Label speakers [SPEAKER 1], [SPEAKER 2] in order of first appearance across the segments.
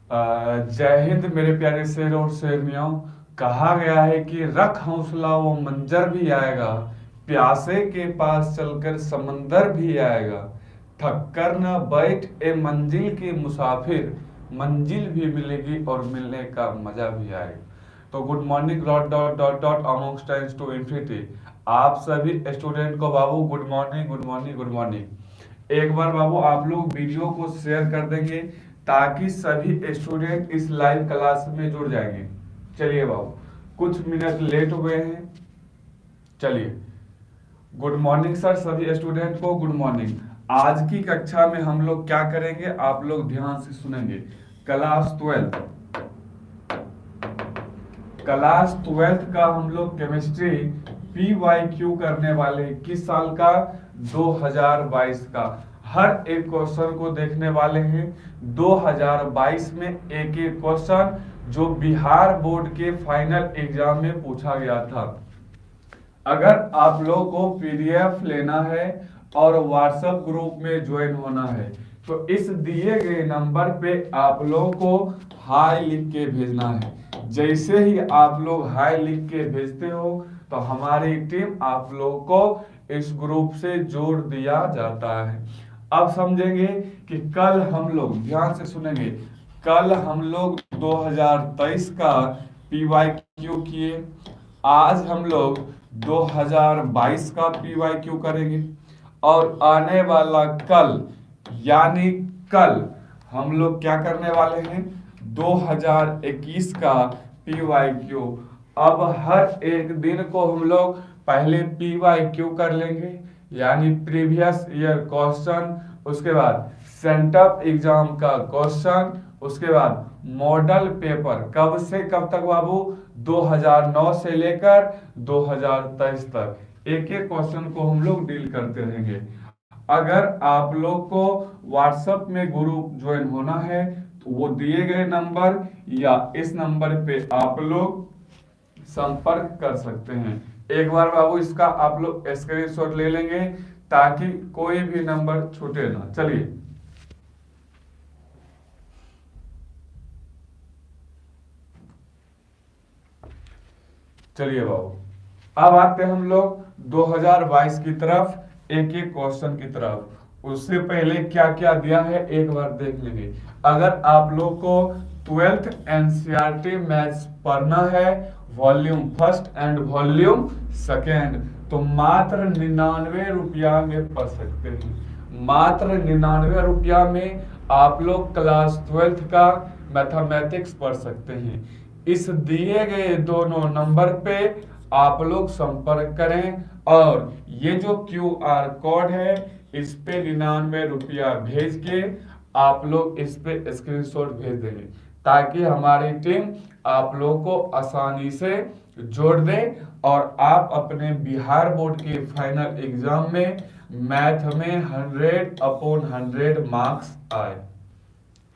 [SPEAKER 1] जय हिंद मेरे प्यारे शेर और शेरनियों। कहा गया है कि रख हौसला वो मंजर भी आएगा, प्यासे के पास चलकर समंदर भी आएगा। थक कर न बैठ ए मंजिल के मुसाफिर, मंजिल भी मिलेगी और मिलने का मजा भी आएगा। तो good morning dot dot dot dot amongst times to infinity. आप सभी स्टूडेंट को बाबू good morning good morning good morning. एक बार बाबू आप लोग वीडियो को शेयर कर देंगे ताकि सभी स्टूडेंट इस लाइव क्लास में जुड़ जाएंगे। चलिए बाबू, कुछ मिनट लेट हुए हैं। चलिए, गुड मॉर्निंग सर, सभी स्टूडेंट को गुड मॉर्निंग। आज की कक्षा में हम लोग क्या करेंगे, आप लोग ध्यान से सुनेंगे। क्लास 12 क्लास 12 का हम लोग केमिस्ट्री PYQ करने वाले हैं। किस साल का? 2022 का। हर एक क्वेश्चन को देखने वाले हैं। 2022 में एक एक क्वेश्चन जो बिहार बोर्ड के फाइनल एग्जाम में पूछा गया था। अगर आप लोग को PDF लेना है और व्हाट्सएप ग्रुप में ज्वाइन होना है तो इस दिए गए नंबर पे आप लोगों को हाय लिख के भेजना है। जैसे ही आप लोग हाय लिख के भेजते हो तो हमारी टीम आप लोगों को इस ग्रुप से जोड़ दिया जाता है। अब समझेंगे कि कल हम लोग, ध्यान से सुनेंगे, कल हम लोग 2023 का PYQ किए। आज हम लोग 2022 का PYQ करेंगे और आने वाला कल यानी कल हम लोग क्या करने वाले हैं, 2021 का PYQ। अब हर एक दिन को हम लोग पहले PYQ कर लेंगे यानी प्रीवियस ईयर क्वेश्चन, उसके बाद सेंटअप एग्जाम का क्वेश्चन, उसके बाद मॉडल पेपर कब से कब तक बाबू, 2009 से लेकर 2023 तक एक एक क्वेश्चन को हम लोग डील करते रहेंगे। अगर आप लोग को व्हाट्सएप में ग्रुप ज्वाइन होना है तो वो दिए गए नंबर या इस नंबर पे आप लोग संपर्क कर सकते हैं। एक बार बाबू इसका आप लोग स्क्रीनशॉट ले लेंगे ताकि कोई भी नंबर छूटे ना। चलिए, चलिए बाबू, अब आते हैं हम लोग 2022 की तरफ, एक एक क्वेश्चन की तरफ। उससे पहले क्या क्या दिया है एक बार देख लेंगे। अगर आप लोग को 12th NCERT मैथ्स पढ़ना है volume first and volume second तो मात्र 99 रुपया में पढ़ सकते हैं। मात्र 99 रुपया में आप लोग क्लास 12th का मैथमेटिक्स पढ़ सकते हैं। इस दिए गए दोनों नंबर पे आप लोग संपर्क करें और ये जो QR कोड है इस पे 99 रुपया भेज के आप लोग इस पे स्क्रीनशॉट भेज देंगे ताकि हमारी टीम आप लोग को आसानी से जोड़ दे और आप अपने बिहार बोर्ड के फाइनल एग्जाम में मैथ में 100/100 मार्क्स आए।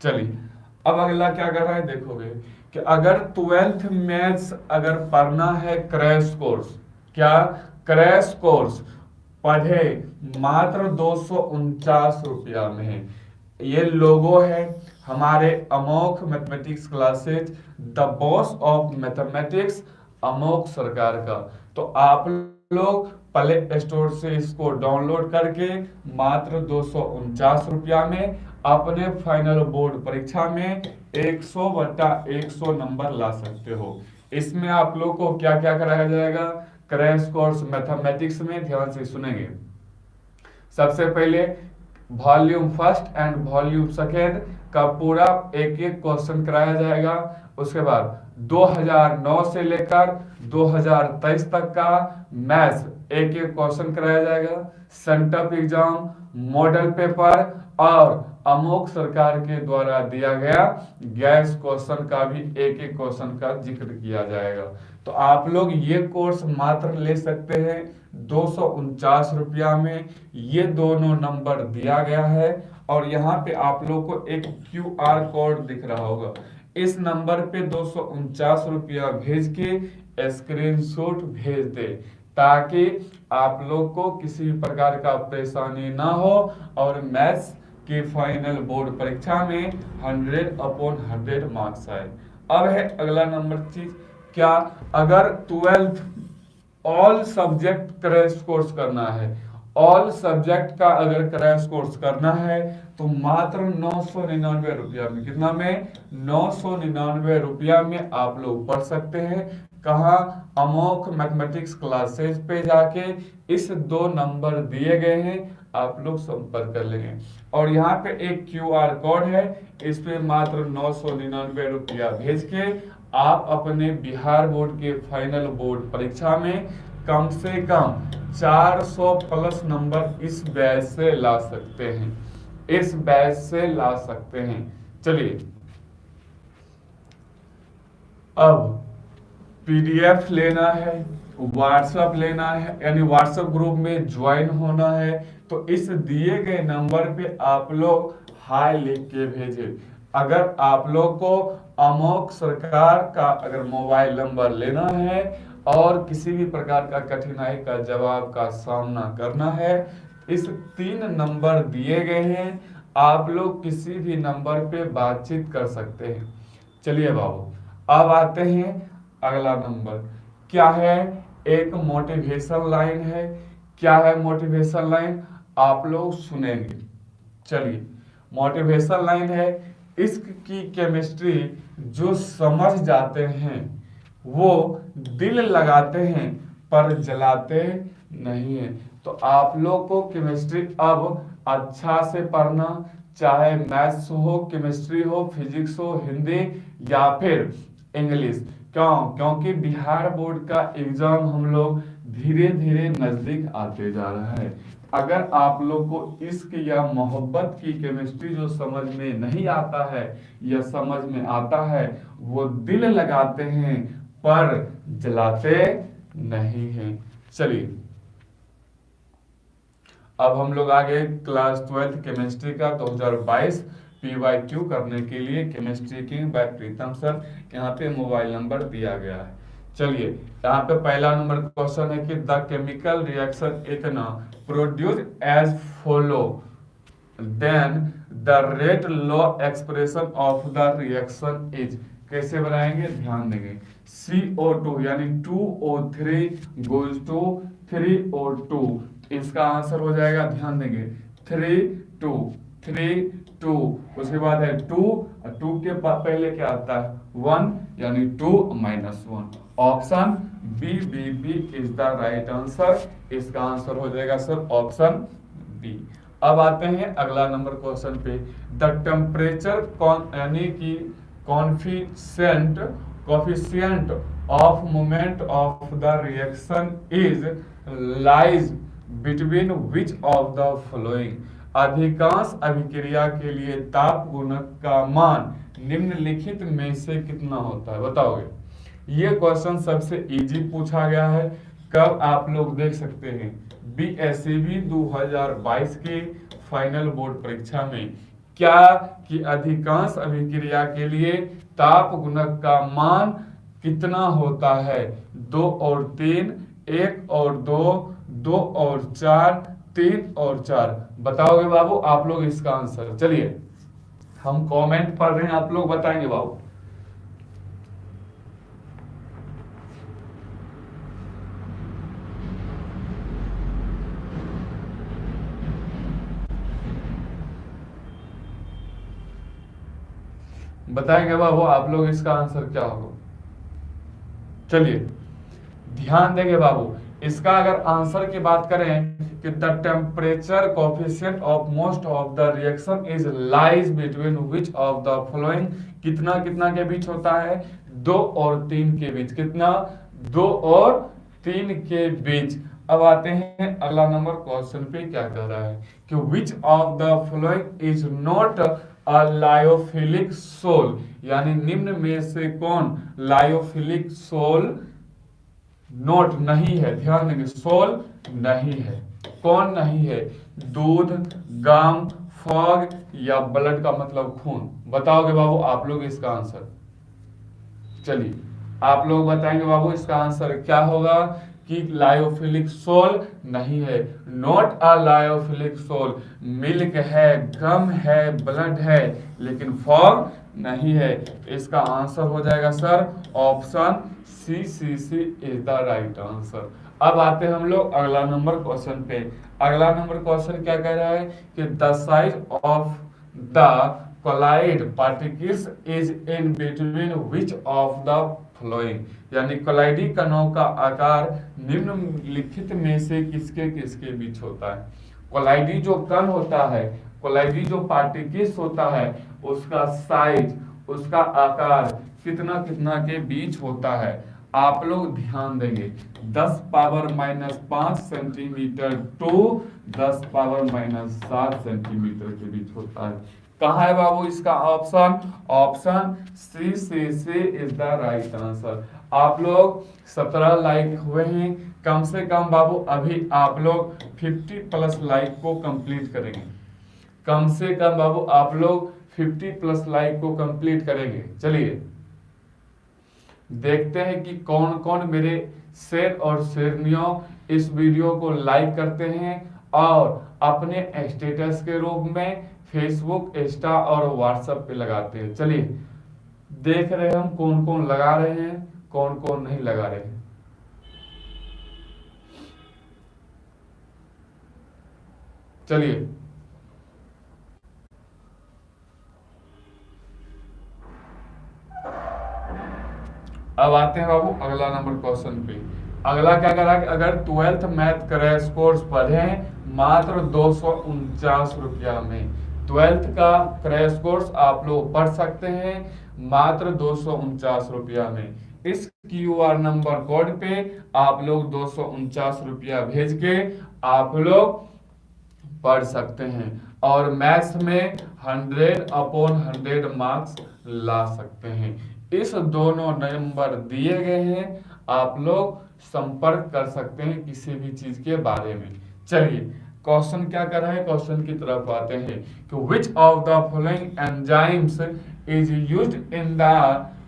[SPEAKER 1] चलिए, अब अगला क्या कर रहा है देखोगे कि अगर 12th मैथ्स अगर पढ़ना है क्रैश कोर्स, क्या क्रैश कोर्स पढ़े मात्र 249 रुपया में है। ये लोगो है हमारे Amogh mathematics classes, the boss of mathematics Amogh Sarkar का। तो आप लोग प्ले स्टोर से इसको डाउनलोड करके मात्र 249 रुपया में अपने फाइनल बोर्ड परीक्षा में 100/100 नंबर ला सकते हो। इसमें आप लोग को क्या क्या कराया जाएगा क्रैश कोर्स मैथमेटिक्स में, ध्यान से सुनेंगे। सबसे पहले volume first and volume second का पूरा एक एक क्वेश्चन कराया जाएगा। उसके बाद 2009 से लेकर 2023 तक का मैथ्स एक एक क्वेश्चन कराया जाएगा। सेंटअप एग्जाम, मॉडल पेपर और अमोघ सरकार के द्वारा दिया गया गैस क्वेश्चन का भी एक एक क्वेश्चन का जिक्र किया जाएगा। तो आप लोग ये कोर्स मात्र ले सकते हैं 249 रुपया में। ये दोनों नंबर दिया गया है और यहाँ पे आप लोग को एक QR कोड दिख रहा होगा। इस नंबर पे 249 रुपया भेज के स्क्रीनशॉट भेज दे ताकि आप लोग को किसी प्रकार का परेशानी ना हो और मैथ्स कि फाइनल बोर्ड परीक्षा में 100/100 मार्क्स आए। अब है अगला नंबर चीज, क्या अगर 12th all subject crash course करना है, ऑल सब्जेक्ट का अगर क्रैश कोर्स करना है तो मात्र 999 रुपया में, कितना में, 999 रुपया में आप लोग पढ़ सकते हैं। कहा, अमोक मैथमेटिक्स क्लासेस पे जाके इस 2 नंबर दिए गए हैं, आप लोग संपर्क कर लेंगे। और यहाँ पे एक QR कोड है, इस पे मात्र 999 रुपया भेज के आप अपने बिहार बोर्ड के फाइनल बोर्ड परीक्षा में कम से कम 400 प्लस नंबर इस बैच से ला सकते हैं, इस बैच से ला सकते हैं। चलिए, अब PDF लेना है, व्हाट्सएप लेना है, यानी व्हाट्सएप ग्रुप में ज्वाइन होना है, तो इस दिए गए नंबर पे आप लोग हाय लिख के भेजें। अगर आप लोग को अमोक सरकार का अगर मोबाइल नंबर लेना है और किसी भी प्रकार का कठिनाई का जवाब का सामना करना है, इस 3 नंबर दिए गए हैं, आप लोग किसी भी नंबर पे बातचीत कर सकते हैं। चलिए बाबू, अब आते हैं अगला नंबर, क्या है, एक मोटिवेशन लाइन है। क्या है मोटिवेशन लाइन, आप लोग सुनेंगे। चलिए, मोटिवेशन लाइन है, इश्क की केमिस्ट्री जो समझ जाते हैं वो दिल लगाते हैं पर जलाते नहीं है। तो आप लोग को केमिस्ट्री अब अच्छा से पढ़ना, चाहे मैथ्स हो, केमिस्ट्री हो, फिजिक्स हो, हिंदी या फिर इंग्लिश। क्यों? क्योंकि बिहार बोर्ड का एग्जाम हम लोग धीरे धीरे नजदीक आते जा रहा है। अगर आप लोग को इश्क या मोहब्बत की केमिस्ट्री जो समझ में नहीं आता है या समझ में आता है, वो दिल लगाते हैं पर जलाते नहीं हैं। चलिए, अब हम लोग आगे क्लास 12th केमिस्ट्री का 2022 PYQ करने के लिए केमिस्ट्री की बाय प्रीतम सर, यहाँ पे मोबाइल नंबर दिया गया है। चलिए, यहाँ पे पहला नंबर क्वेश्चन है कि द केमिकल रिएक्शन इतना produce as follow, then the rate law expression of the reaction is. कैसे बनाएंगे, ध्यान देंगे। CO2 यानी 2O3 गोज टू 3O2, इसका आंसर हो जाएगा, ध्यान देंगे, 3 2 उसके बाद है 2 के पहले क्या आता है, 1 यानी 2 - 1। Option B is the right answer, इसका आंसर हो जाएगा सर ऑप्शन बी। अब आते हैं अगला नंबर क्वेश्चन पे, द टेम्परेचर यानी कि coefficient of moment of the reaction is lies between which of the following. अधिकांश अभिक्रिया के लिए ताप गुणक का मान निम्नलिखित में से कितना होता है, बताओगे। ये क्वेश्चन सबसे इजी पूछा गया है। कब आप लोग देख सकते हैं, BSCB 2022 की फाइनल बोर्ड परीक्षा में, क्या कि अधिकांश अभिक्रिया के लिए ताप गुणक का मान कितना होता है, 2 और 3, 1 और 2, 2 और 4, 3 और 4। बताओगे बाबू आप लोग इसका आंसर। चलिए, हम कमेंट पढ़ रहे हैं, आप लोग बताएंगे बाबू। बताएंगे बाबू आप लोग इसका आंसर क्या होगा। चलिए, ध्यान देंगे बाबू, इसका अगर आंसर की बात करें कि the temperature coefficient of most of the reaction is lies between which of the following, कितना कितना के बीच होता है, 2 और 3 के बीच। कितना, 2 और 3 के बीच। अब आते हैं अगला नंबर क्वेश्चन पे, क्या कह रहा है कि which of the following is not a lyophilic sol, यानी निम्न में से कौन लायोफिलिक सोल नोट नहीं है। ध्यान देंगे, सोल नहीं है, कौन नहीं है, दूध, गम, फॉग या ब्लड का मतलब खून। बताओगे बाबू आप लोग इसका आंसर। चलिए, आप लोग बताएंगे बाबू इसका आंसर क्या होगा कि लायोफिलिक सोल नहीं है, not a lyophilic sol. Milk है, गम है, ब्लड है, लेकिन फॉग नहीं है। इसका आंसर हो जाएगा sir option C is the right answer. अब आते हैं हम लोग अगला नंबर क्वेश्चन पे। अगला नंबर क्वेश्चन क्या कह रहा है कि the size of the colloid particles is in between which of the following, यानी कोलाइडी कणों का आकार निम्नलिखित में से किसके किसके बीच होता है। कोलाइडी जो कण होता है, कोलाइडी जो पार्टिकल्स होता है, उसका साइज, उसका आकार कितना कितना के बीच होता है। आप लोग ध्यान देंगे 10 power minus 5 centimetre to 10 power minus 7 centimetre के बीच होता है। कहा है बाबू इसका option, option C is the right answer. आप लोग 17 लाइक हुए हैं, कम से कम बाबू अभी आप लोग 50 प्लस लाइक को कंप्लीट करेंगे। कम से कम बाबू आप लोग 50 प्लस लाइक को कंप्लीट करेंगे। चलिए देखते हैं कि कौन कौन मेरे शेर और शेरनियों इस वीडियो को लाइक करते हैं और अपने स्टेटस के रूप में फेसबुक, इंस्टा और व्हाट्सएप पे लगाते हैं। चलिए देख रहे हैं हम कौन कौन लगा रहे हैं, कौन कौन नहीं लगा रहे हैं। चलिए अब आते हैं बाबू अगला नंबर क्वेश्चन पे। अगला क्या करा कि अगर 12th मैथ क्रैश कोर्स पढ़े मात्र 249 रुपया में, 12th का क्रैश कोर्स आप लोग पढ़ सकते हैं मात्र 249 रुपया में। इस क्यूआर नंबर कोड पे आप लोग 249 रुपया भेज के आप लोग पढ़ सकते हैं और मैथ्स में 100/100 मार्क्स ला सकते हैं। इस दोनों नंबर दिए गए हैं, आप लोग संपर्क कर सकते हैं किसी भी चीज के बारे में। चलिए क्वेश्चन क्या कर रहा है, क्वेश्चन की तरफ आते हैं कि which of the following enzymes is used in the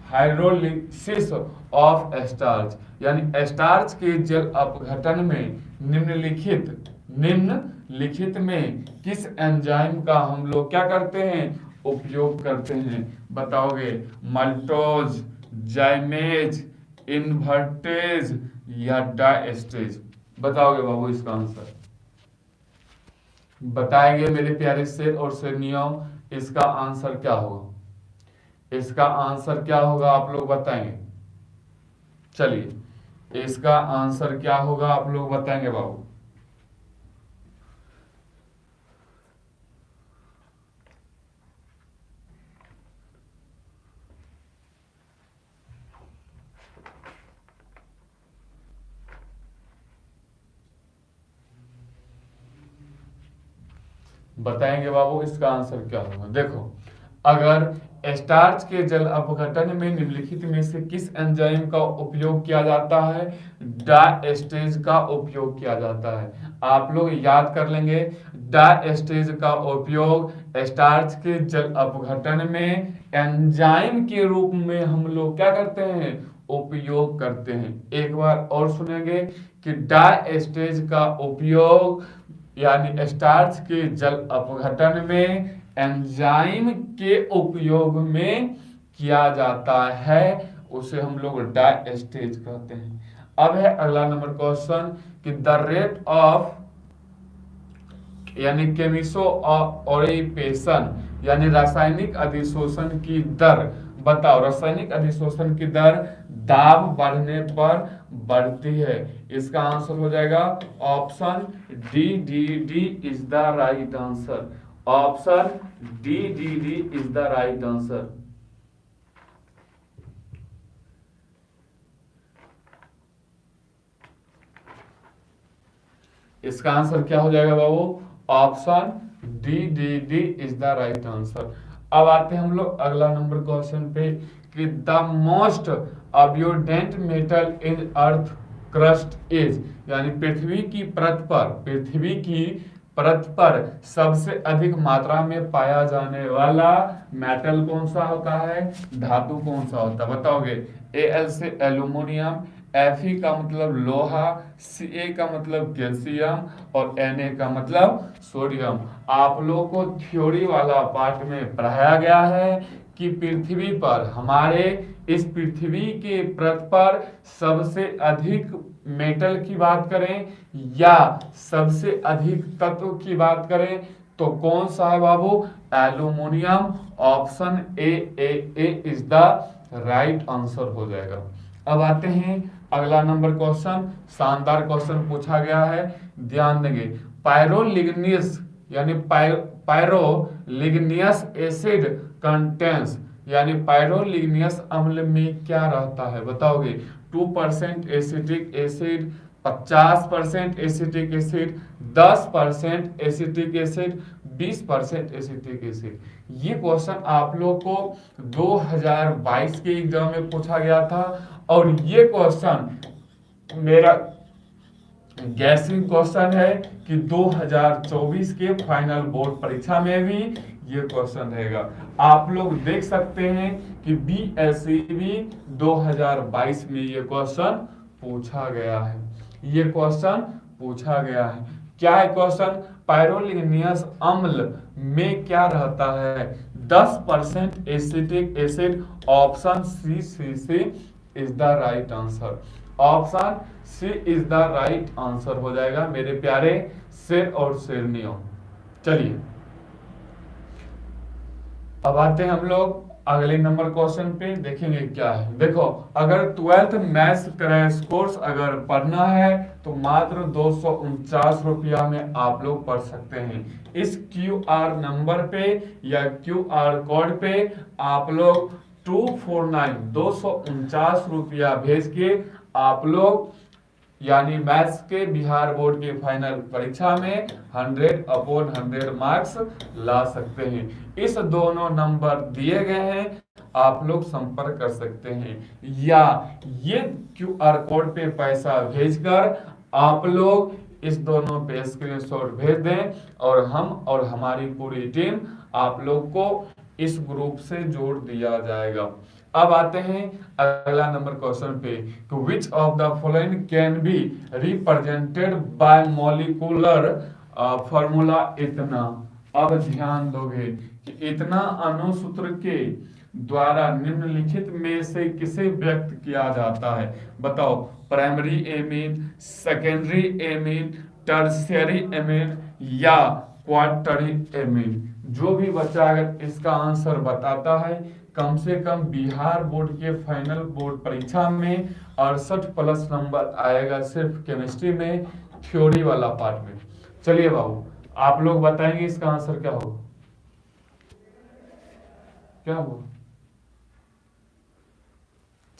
[SPEAKER 1] hydrolysis of starch, यानी स्टार्च के जल अपघटन में निम्नलिखित में किस एंजाइम का हम लोग क्या करते हैं, उपयोग करते हैं। बताओगे मल्टोज, जाइमेज, इन्वर्टेज या डायस्टेज। बताओगे बाबू इसका आंसर, बताएंगे मेरे प्यारे शेर और शेरनियों इसका आंसर क्या होगा। इसका आंसर क्या होगा आप लोग बताएंगे। चलिए इसका आंसर क्या होगा आप लोग बताएंगे बाबू। बताएंगे बाबू इसका आंसर क्या होगा। देखो अगर स्टार्च के जल अपघटन में निम्नलिखित में से किस एंजाइम का उपयोग किया जाता है, डायस्टेज का उपयोग किया जाता है। आप लोग याद कर लेंगे डायस्टेज का उपयोग स्टार्च के जल अपघटन में एंजाइम के रूप में हम लोग क्या करते हैं, उपयोग करते हैं। एक बार और सुनेंगे कि डायस्टेज का उपयोग यानी स्टार्च के जल अपघटन में एंजाइम के उपयोग में किया जाता है, उसे हम लोग डायस्टेज कहते हैं। अब है अगला नंबर क्वेश्चन कि द रेट ऑफ यानी केमिसो ओरिपेशन यानी रासायनिक अधिशोषण की दर। बताओ रासायनिक अधिशोषण की दर दाब बढ़ने पर बढ़ती है। इसका आंसर हो जाएगा option D is the right answer. Option D is the right answer. इसका आंसर क्या हो जाएगा बाबू, option D is the right answer. अब आते हैं हम लोग अगला नंबर क्वेश्चन पे कि the most abundant metal in earth crust is यानी पृथ्वी की परत पर सबसे अधिक मात्रा में पाया जाने वाला मेटल कौन सा होता है, धातु कौन सा होता है। बताओगे Al से एल्यूमिनियम, Fe का मतलब लोहा, Ca का मतलब कैल्शियम और Na का मतलब सोडियम। आप लोगों को थ्योरी वाला पार्ट में पढ़ाया गया है कि पृथ्वी पर, हमारे इस पृथ्वी के पृष्ठ पर सबसे अधिक मेटल की बात करें या सबसे अधिक तत्व की बात करें तो कौन सा है बाबू? Aluminium. Option A is the right answer हो जाएगा। अब आते हैं अगला नंबर क्वेश्चन, शानदार क्वेश्चन पूछा गया है, ध्यान देंगे। पायरोलिग्नियस यानी पायरोलिग्नियस एसिड कंटेंस, यानी पायरोलिग्नियस अम्ल में क्या रहता है बताओगे? 2% acetic acid, 50% acetic acid, 10% acetic acid, 20% acetic acid. ये क्वेश्चन आप लोग को 2022 के एग्जाम में पूछा गया था और ये क्वेश्चन मेरा गैसिंग क्वेश्चन है कि 2024 के फाइनल बोर्ड परीक्षा में भी ये क्वेश्चन रहेगा। आप लोग देख सकते हैं कि BSEB 2022 में ये क्वेश्चन पूछा गया है, ये क्वेश्चन पूछा गया है। क्या है क्वेश्चन? पायरोलिग्नियस अम्ल में क्या रहता है? 10% acetic acid. Option C is the right answer. Option C is the right answer हो जाएगा मेरे प्यारे शेर और शेरनियों। चलिए अब आते हैं हम लोग अगले नंबर क्वेश्चन पे, देखेंगे क्या है। देखो, अगर 12th मैथ्स क्रैश कोर्स अगर पढ़ना है तो मात्र 249 रुपया में आप लोग पढ़ सकते हैं। इस QR नंबर पे या QR कोड पे आप लोग 249 रुपया भेज के आप लोग यानी मैथ्स के बिहार बोर्ड के फाइनल परीक्षा में 100/100 मार्क्स ला सकते हैं। इस दोनों नंबर दिए गए हैं, आप लोग संपर्क कर सकते हैं या ये QR कोड पे पैसा भेजकर आप लोग इस दोनों पे स्क्रीनशॉट भेज दें और हम और हमारी पूरी टीम आप लोग को इस ग्रुप से जोड़ दिया जाएगा। अब आते हैं अगला नंबर क्वेश्चन पे, विच of the following can be represented by molecular formula इतना। अब ध्यान दोगे कि इतना अणुसूत्र के द्वारा निम्नलिखित में से किसे व्यक्त किया जाता है? बताओ, primary amine, secondary amine, tertiary amine या क्वार्टरी एमीन? जो भी बच्चा अगर इसका आंसर बताता है, कम से कम बिहार बोर्ड के फाइनल बोर्ड परीक्षा में 68+ नंबर आएगा सिर्फ केमिस्ट्री में, थ्योरी वाला पार्ट में। चलिए बाबू, आप लोग बताएंगे इसका आंसर क्या होगा? क्या होगा?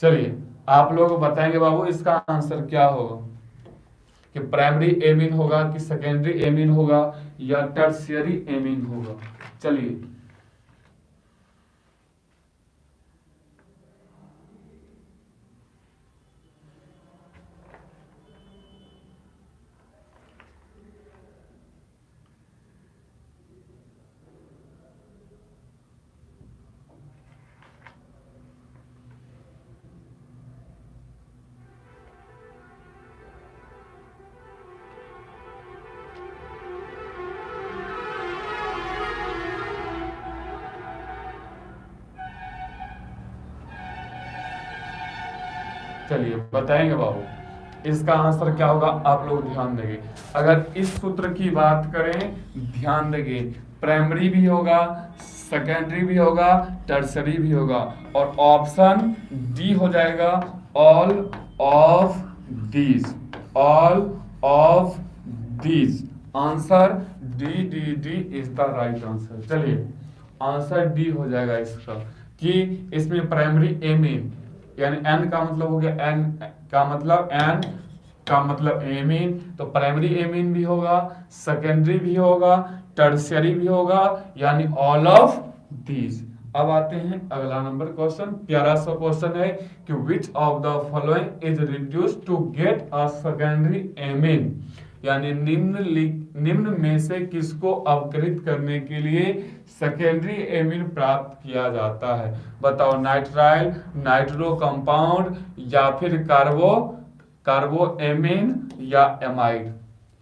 [SPEAKER 1] चलिए आप लोग बताएंगे बाबू इसका आंसर क्या होगा, कि प्राइमरी एमीन होगा कि सेकेंडरी एमीन होगा या टर्शियरी एमीन होगा? चलिए चलिए बताएंगे बाबू इसका आंसर क्या होगा। आप लोग ध्यान देंगे, अगर इस सूत्र की बात करें, ध्यान देंगे, प्राइमरी भी होगा, सेकेंडरी भी होगा, टर्सरी भी होगा और ऑप्शन डी हो जाएगा, all of these. All of these answer D is the right answer. चलिए आंसर डी हो जाएगा इसका, कि इसमें प्राइमरी एमीन यानी एन का मतलब हो गया, एन का मतलब एन का मतलब एमीन, तो प्राइमरी एमीन भी होगा, सेकेंडरी भी होगा, टर्शियरी भी होगा, यानी ऑल ऑफ दीज। अब आते हैं अगला नंबर क्वेश्चन, प्यारा सा क्वेश्चन है कि which of the following is reduced to get a secondary amine, यानी निम्न में से किसको अवकृत करने के लिए सेकेंडरी एमीन प्राप्त किया जाता है? बताओ, नाइट्राइल, नाइट्रो कंपाउंड या फिर कार्बोएमिन या एमाइड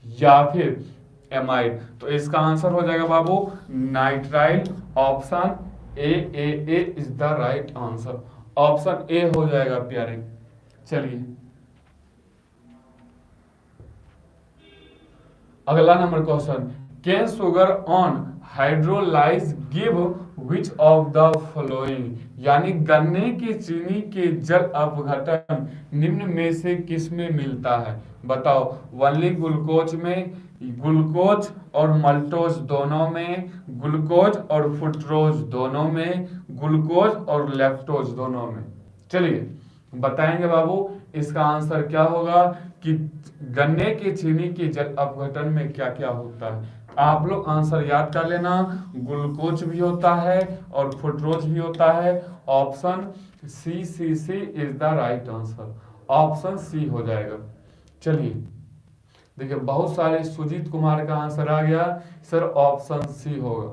[SPEAKER 1] या फिर एमाइड। तो इसका आंसर हो जाएगा बाबू nitrile. Option A is the right answer. Option A हो जाएगा प्यारे। चलिए अगला number question, cane sugar on hydrolyse give which of the following, यानी गन्ने की चीनी के जल अपघटन निम्न में से किस में मिलता है। बताओ, वनली ग्लूकोज में, ग्लूकोज और मल्टोज दोनों में, ग्लूकोज और फ्रुक्टोज दोनों में, ग्लूकोज और लैक्टोज दोनों में। चलिए बताएंगे बाबू इसका आंसर क्या होगा कि गन्ने की चीनी के जल अपघटन में क्या क्या होता है। आप लोग आंसर याद कर लेना, ग्लूकोज भी होता है और फ्रुक्टोज भी होता है। Option C is the right answer. Option C हो जाएगा। चलिए देखिए बहुत सारे, सुजीत कुमार का आंसर आ गया सर, ऑप्शन सी होगा।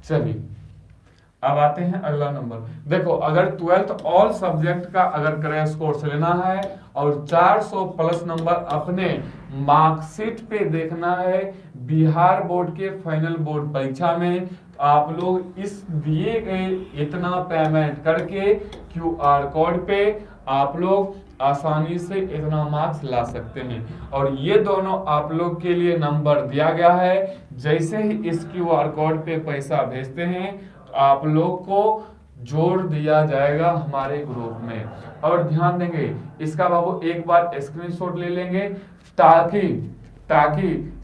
[SPEAKER 1] चलिए अब आते हैं अगला नंबर। देखो अगर 12th ऑल सब्जेक्ट का अगर क्रैश कोर्स लेना है और 400 प्लस नंबर अपने मार्कशीट पे देखना है बिहार बोर्ड के फाइनल बोर्ड परीक्षा में, आप लोग इस दिए गए इतना पेमेंट करके QR कोड पे आप लोग आसानी से इतना मार्क्स ला सकते हैं। और ये दोनों आप लोग के लिए नंबर दिया गया है। जैसे ही इस QR कोड पे पैसा भेजते हैं आप लोग को जोड़ दिया जाएगा हमारे ग्रुप में। और ध्यान देंगे इसका बाबू एक बार स्क्रीनशॉट ले लेंगे ताकि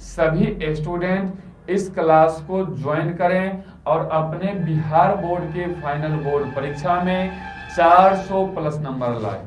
[SPEAKER 1] सभी स्टूडेंट इस क्लास को ज्वाइन करें और अपने बिहार बोर्ड के फाइनल बोर्ड परीक्षा में 400 प्लस नंबर लाए।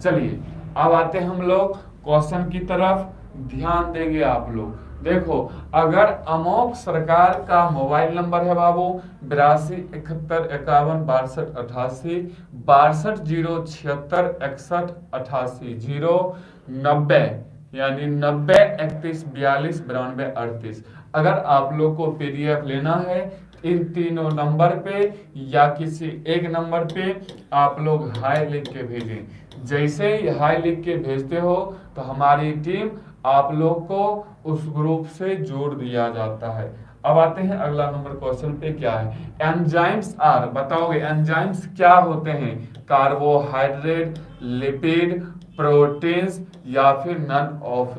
[SPEAKER 1] चलिए अब आते हैं हम लोग क्वेश्चन की तरफ, ध्यान देंगे आप लोग। देखो अगर अमोक सरकार का मोबाइल नंबर है बाबू 8271516288 62 0766188 यानी 903142429238। अगर आप लोग को PDF लेना है इन तीनों नंबर पे या किसी एक नंबर पे आप लोग हाई लिख के भेजें। जैसे ही हाई लिख के भेजते हो तो हमारी टीम आप लोग को उस ग्रुप से जोड़ दिया जाता है। अब आते हैं अगला नंबर क्वेश्चन पे, क्या है एंजाइम्स आर, बताओगे एंजाइम्स क्या होते हैं। कार्बोहाइड्रेट, लिपिड, प्रोटीन्स या फिर नन ऑफ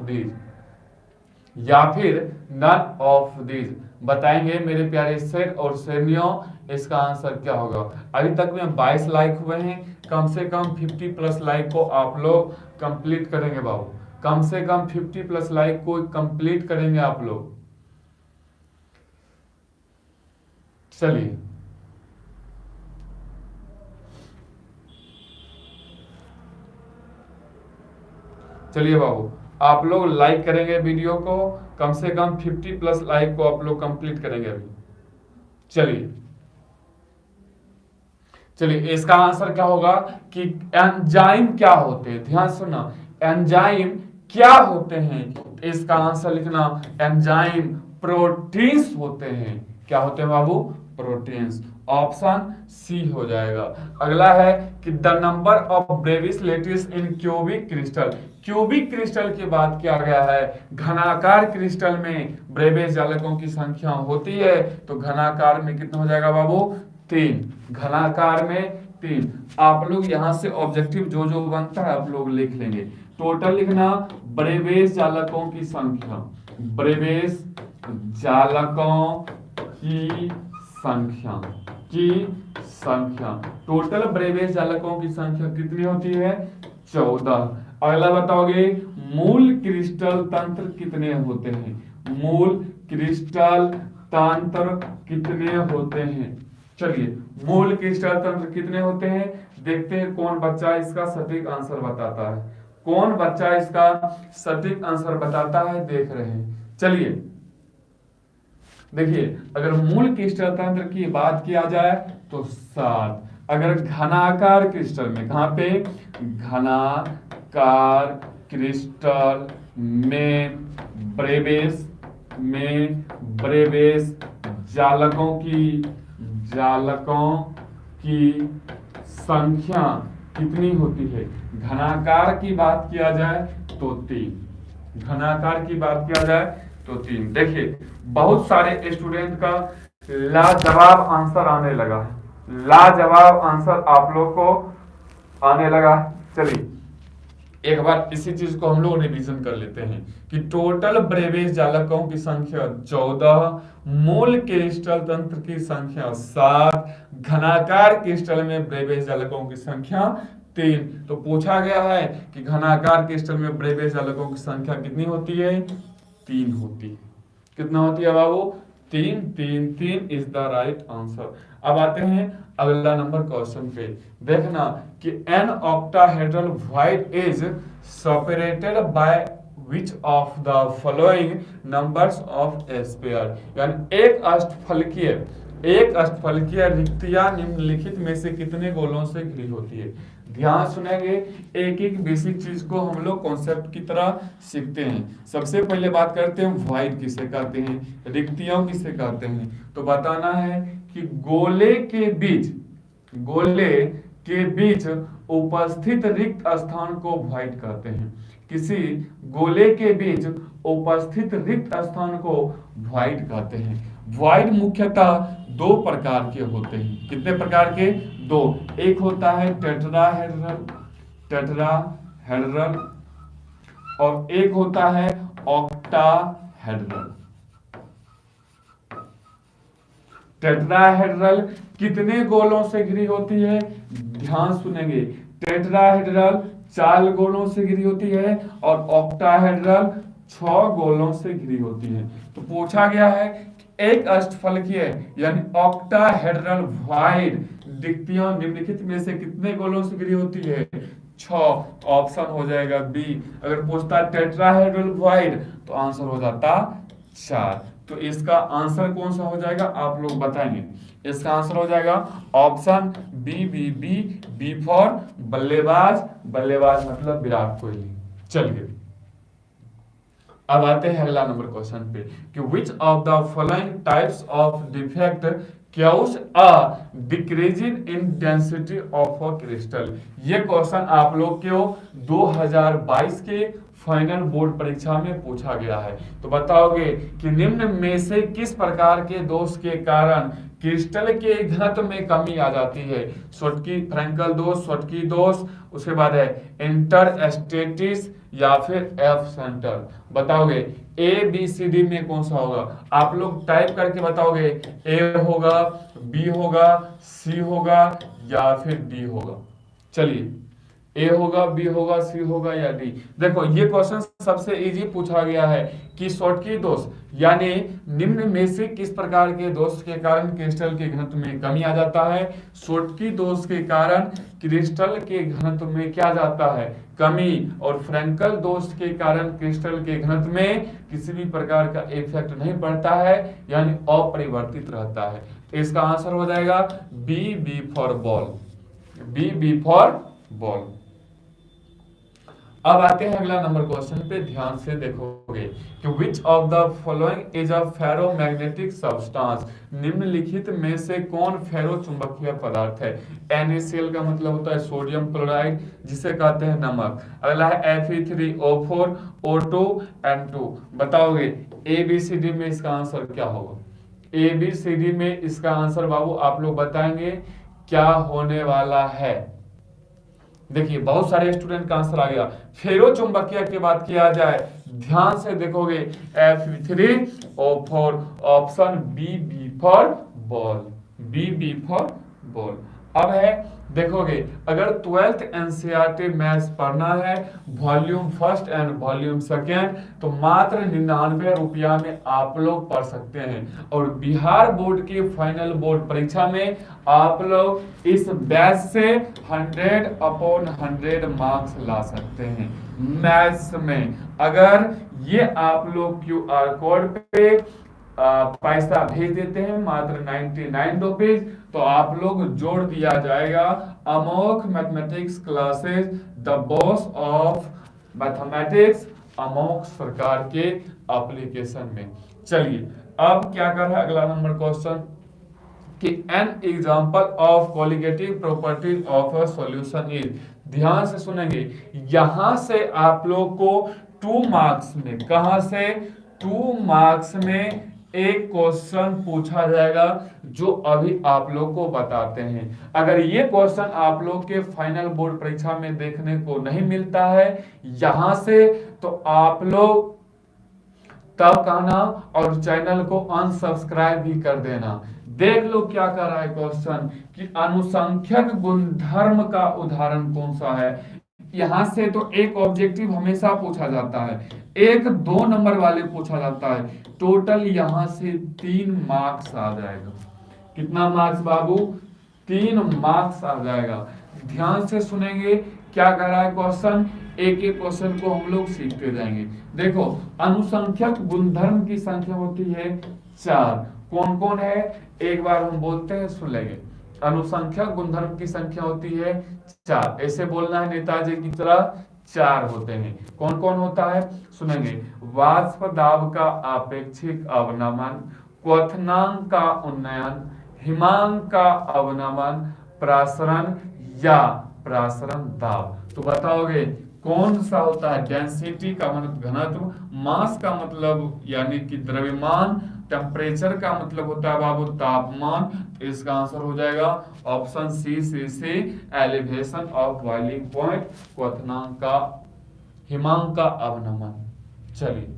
[SPEAKER 1] दीज बताएंगे मेरे प्यारे सेठ और श्रेणियों। इसका आंसर क्या होगा। अभी तक में 22 लाइक हुए हैं, कम से कम 50 प्लस लाइक को आप लोग कंप्लीट करेंगे बाबू, कम से कम 50 प्लस लाइक को कंप्लीट करेंगे आप लोग। चलिए बाबू आप लोग लाइक करेंगे वीडियो को, कम से कम 50 प्लस लाइक को आप लोग कंप्लीट करेंगे अभी। चलिए इसका आंसर क्या होगा कि एंजाइम क्या होते हैं। ध्यान सुनना, एंजाइम क्या होते हैं। इसका आंसर लिखना, एंजाइम प्रोटीन्स होते हैं। क्या होते हैं बाबू, प्रोटीन्स। ऑप्शन सी हो जाएगा। अगला है कि the number of Bravais lattice in cubic crystal. Cubic crystal की बात किया गया है। घनाकार क्रिस्टल में ब्रेविस जालकों की संख्या होती है तो घनाकार में कितना हो जाएगा बाबू, 3। घनाकार में 3। आप लोग यहां से ऑब्जेक्टिव जो जो बनता है आप लोग लिख लेंगे। टोटल लिखना, ब्रेविस जालकों की संख्या, ब्रेविस जालकों की संख्या टोटल ब्रेविस जालकों की संख्या कितनी होती है, 14। अगला बताओगे मूल क्रिस्टल तंत्र कितने होते हैं। मूल क्रिस्टल तंत्र कितने होते हैं। चलिए मूल क्रिस्टल तंत्र कितने होते हैं देखते हैं। कौन बच्चा इसका सटीक आंसर बताता है, कौन बच्चा इसका सटीक आंसर बताता है, देख रहे हैं। चलिए देखिए अगर मूल क्रिस्टल तंत्र की बात किया जाए तो 7। अगर घनाकार क्रिस्टल में, कहां पे, घनाकार क्रिस्टल में ब्रेविस जालकों की संख्या कितनी होती है। घनाकार की बात किया जाए तो 3, घनाकार की बात किया जाए तो 3। देखिए बहुत सारे स्टूडेंट का लाजवाब आंसर आने लगा है, लाजवाब आंसर आप लोग को आने लगा। चलिए एक बार इसी चीज को हम लोग रिवीजन कर लेते हैं कि टोटल ब्रेवेज जालकों की संख्या 14, मूल क्रिस्टल तंत्र की संख्या 7, घनाकार क्रिस्टल में ब्रेवेज जालकों की संख्या 3। तो पूछा गया है कि घनाकार क्रिस्टल में ब्रेवेज जालकों की संख्या कितनी होती है, 3 होती है। कितना होती है बाबू, 3 3 3 इज द राइट आंसर। अब आते हैं अगला नंबर क्वेश्चन पे। देखना कि an octahedral void is separated by which of the following numbers of sphere, यानी एक अष्टफलकीय रिक्तियां निम्नलिखित में से कितने गोलों से घिरी होती है। ध्यान सुनेंगे, एक एक बेसिक चीज को हम लोग कॉन्सेप्ट की तरह सीखते हैं। सबसे पहले बात करते हैं वॉइड किसे कहते हैं, रिक्तियों किसे कहते हैं। तो बताना है कि गोले के बीच उपस्थित रिक्त स्थान को वॉइड कहते हैं। किसी गोले के बीच उपस्थित रिक्त स्थान को वॉइड कहते हैं। वॉइड मुख्यतः 2 प्रकार के होते हैं। कितने प्रकार के, 2। एक होता है टेट्राहेड्रल और एक होता है ऑक्टाहेड्रल। टेट्राहेड्रल कितने गोलों से घिरी होती है, ध्यान सुनेंगे, टेट्राहेड्रल 4 गोलों से घिरी होती है और ऑक्टाहेड्रल 6 गोलों से घिरी होती है। तो पूछा गया है एक अष्टफलकीय यानी ऑक्टाहेड्रल वॉइड रिक्तियां निम्नलिखित में से कितने गोलों से घिरी होती है, 6। ऑप्शन हो जाएगा बी। अगर पूछता टेट्राहेड्रल वॉइड तो आंसर हो जाता 4। तो इसका आंसर कौन सा हो जाएगा आप लोग बताएंगे। इसका आंसर हो जाएगा ऑप्शन बी फॉर बल्लेबाज, बल्लेबाज मतलब विराट कोहली। चलिए अब आते हैं अगला नंबर क्वेश्चन पे कि which of the following types of defect chaos a decreasing in density of a crystal. ये क्वेश्चन आप लोग को 2022 के फाइनल बोर्ड परीक्षा में पूछा गया है। तो बताओगे कि निम्न में से किस प्रकार के दोष के कारण क्रिस्टल के घनत्व में कमी आ जाती है। शॉटकी फ्रैंकल दोष, शॉटकी दोष, उसके बाद है इंटरस्टेटिस या फिर एफ सेंटर। बताओगे ए बी सी डी में कौन सा होगा, आप लोग टाइप करके बताओगे। ए होगा, बी होगा, सी होगा या फिर डी होगा। चलिए ए होगा, बी होगा, सी होगा या डी। देखो ये क्वेश्चन सबसे इजी पूछा गया है कि शॉटकी दोष यानी निम्न में से किस प्रकार के दोष के कारण क्रिस्टल के घनत्व में कमी आ जाता है। शॉटकी दोष के कारण क्रिस्टल के घनत्व में क्या जाता है, कमी। और फ्रैंकल दोष के कारण क्रिस्टल के घनत्व में किसी भी प्रकार का इफेक्ट नहीं पड़ता है, यानी अपरिवर्तित रहता है। इसका आंसर हो जाएगा B for ball, B for ball. अब आते हैं अगला नंबर क्वेश्चन पे, ध्यान से देखोगे कि which of the following is a ferromagnetic substance. निम्नलिखित में से कौन फेरो चुंबकीय पदार्थ है। NaCl का मतलब होता है सोडियम क्लोराइड जिसे कहते हैं नमक। अगला है Fe3O4 O2 N2। बताओगे ABCD में इसका आंसर क्या होगा। ABCD में इसका आंसर बाबू आप लोग बताएंगे क्या होने वाला है। देखिए बहुत सारे स्टूडेंट का आंसर आ गया। फेरो चुंबकीय की बात किया जाए, ध्यान से देखोगे Fe3O4, option B for ball, B for ball. अब है देखोगे अगर 12th NCERT मैथ्स पढ़ना है volume first and volume second तो मात्र 99 रुपया में आप लोग पढ़ सकते हैं। और बिहार बोर्ड की फाइनल बोर्ड परीक्षा में आप लोग इस बैच से 100/100 मार्क्स ला सकते हैं मैथ्स में। अगर ये आप लोग QR कोड पे पैसा भेज देते हैं मात्र 99 रुपीज तो आप लोग जोड़ दिया जाएगा Amogh mathematics classes the boss of mathematics Amogh Sarkar के एप्लीकेशन में। चलिए अब क्या कर रहा है अगला नंबर क्वेश्चन कि an example of colligative properties of a solution is, ध्यान से सुनेंगे, यहां से आप लोग को 2 मार्क्स में, कहां से 2 मार्क्स में एक क्वेश्चन पूछा जाएगा जो अभी आप लोग को बताते हैं। अगर ये क्वेश्चन आप लोग के फाइनल बोर्ड परीक्षा में देखने को नहीं मिलता है यहां से, तो आप लोग तब कहना और चैनल को अनसब्सक्राइब भी कर देना। देख लो क्या कर रहा है क्वेश्चन कि अनुसंख्यक गुणधर्म का उदाहरण कौन सा है। यहां से तो एक ऑब्जेक्टिव हमेशा पूछा जाता है, एक 2 नंबर वाले पूछा जाता है, टोटल यहां से 3 मार्क्स आ जाएगा। कितना मार्क्स बाबू? 3 मार्क्स आ जाएगा। ध्यान से सुनेंगे क्या कर रहा है क्वेश्चन, एक एक क्वेश्चन को हम लोग सीखते जाएंगे। देखो, अनुसंख्यक गुणधर्म की संख्या होती है 4। कौन कौन है एक बार हम बोलते हैं, सुन लेंगे। अनुसंख्यक गुणधर्म की संख्या होती है 4, ऐसे बोलना है नेताजी की तरह, 4 होते हैं। कौन कौन होता है सुनेंगे। वाष्प दाब का आपेक्षिक अवनमन, क्वथनांक का उन्नयन, हिमांक का अवनमन, प्रासरण या प्रासरण दाब। तो बताओगे कौन सा होता है? डेंसिटी का मतलब घनत्व, मास का मतलब यानी कि द्रव्यमान, टेम्परेचर का मतलब होता है बाबू तापमान। तो इसका आंसर हो जाएगा option C, elevation of boiling point, क्वथनांक का, हिमांक का अवनमन। चलिए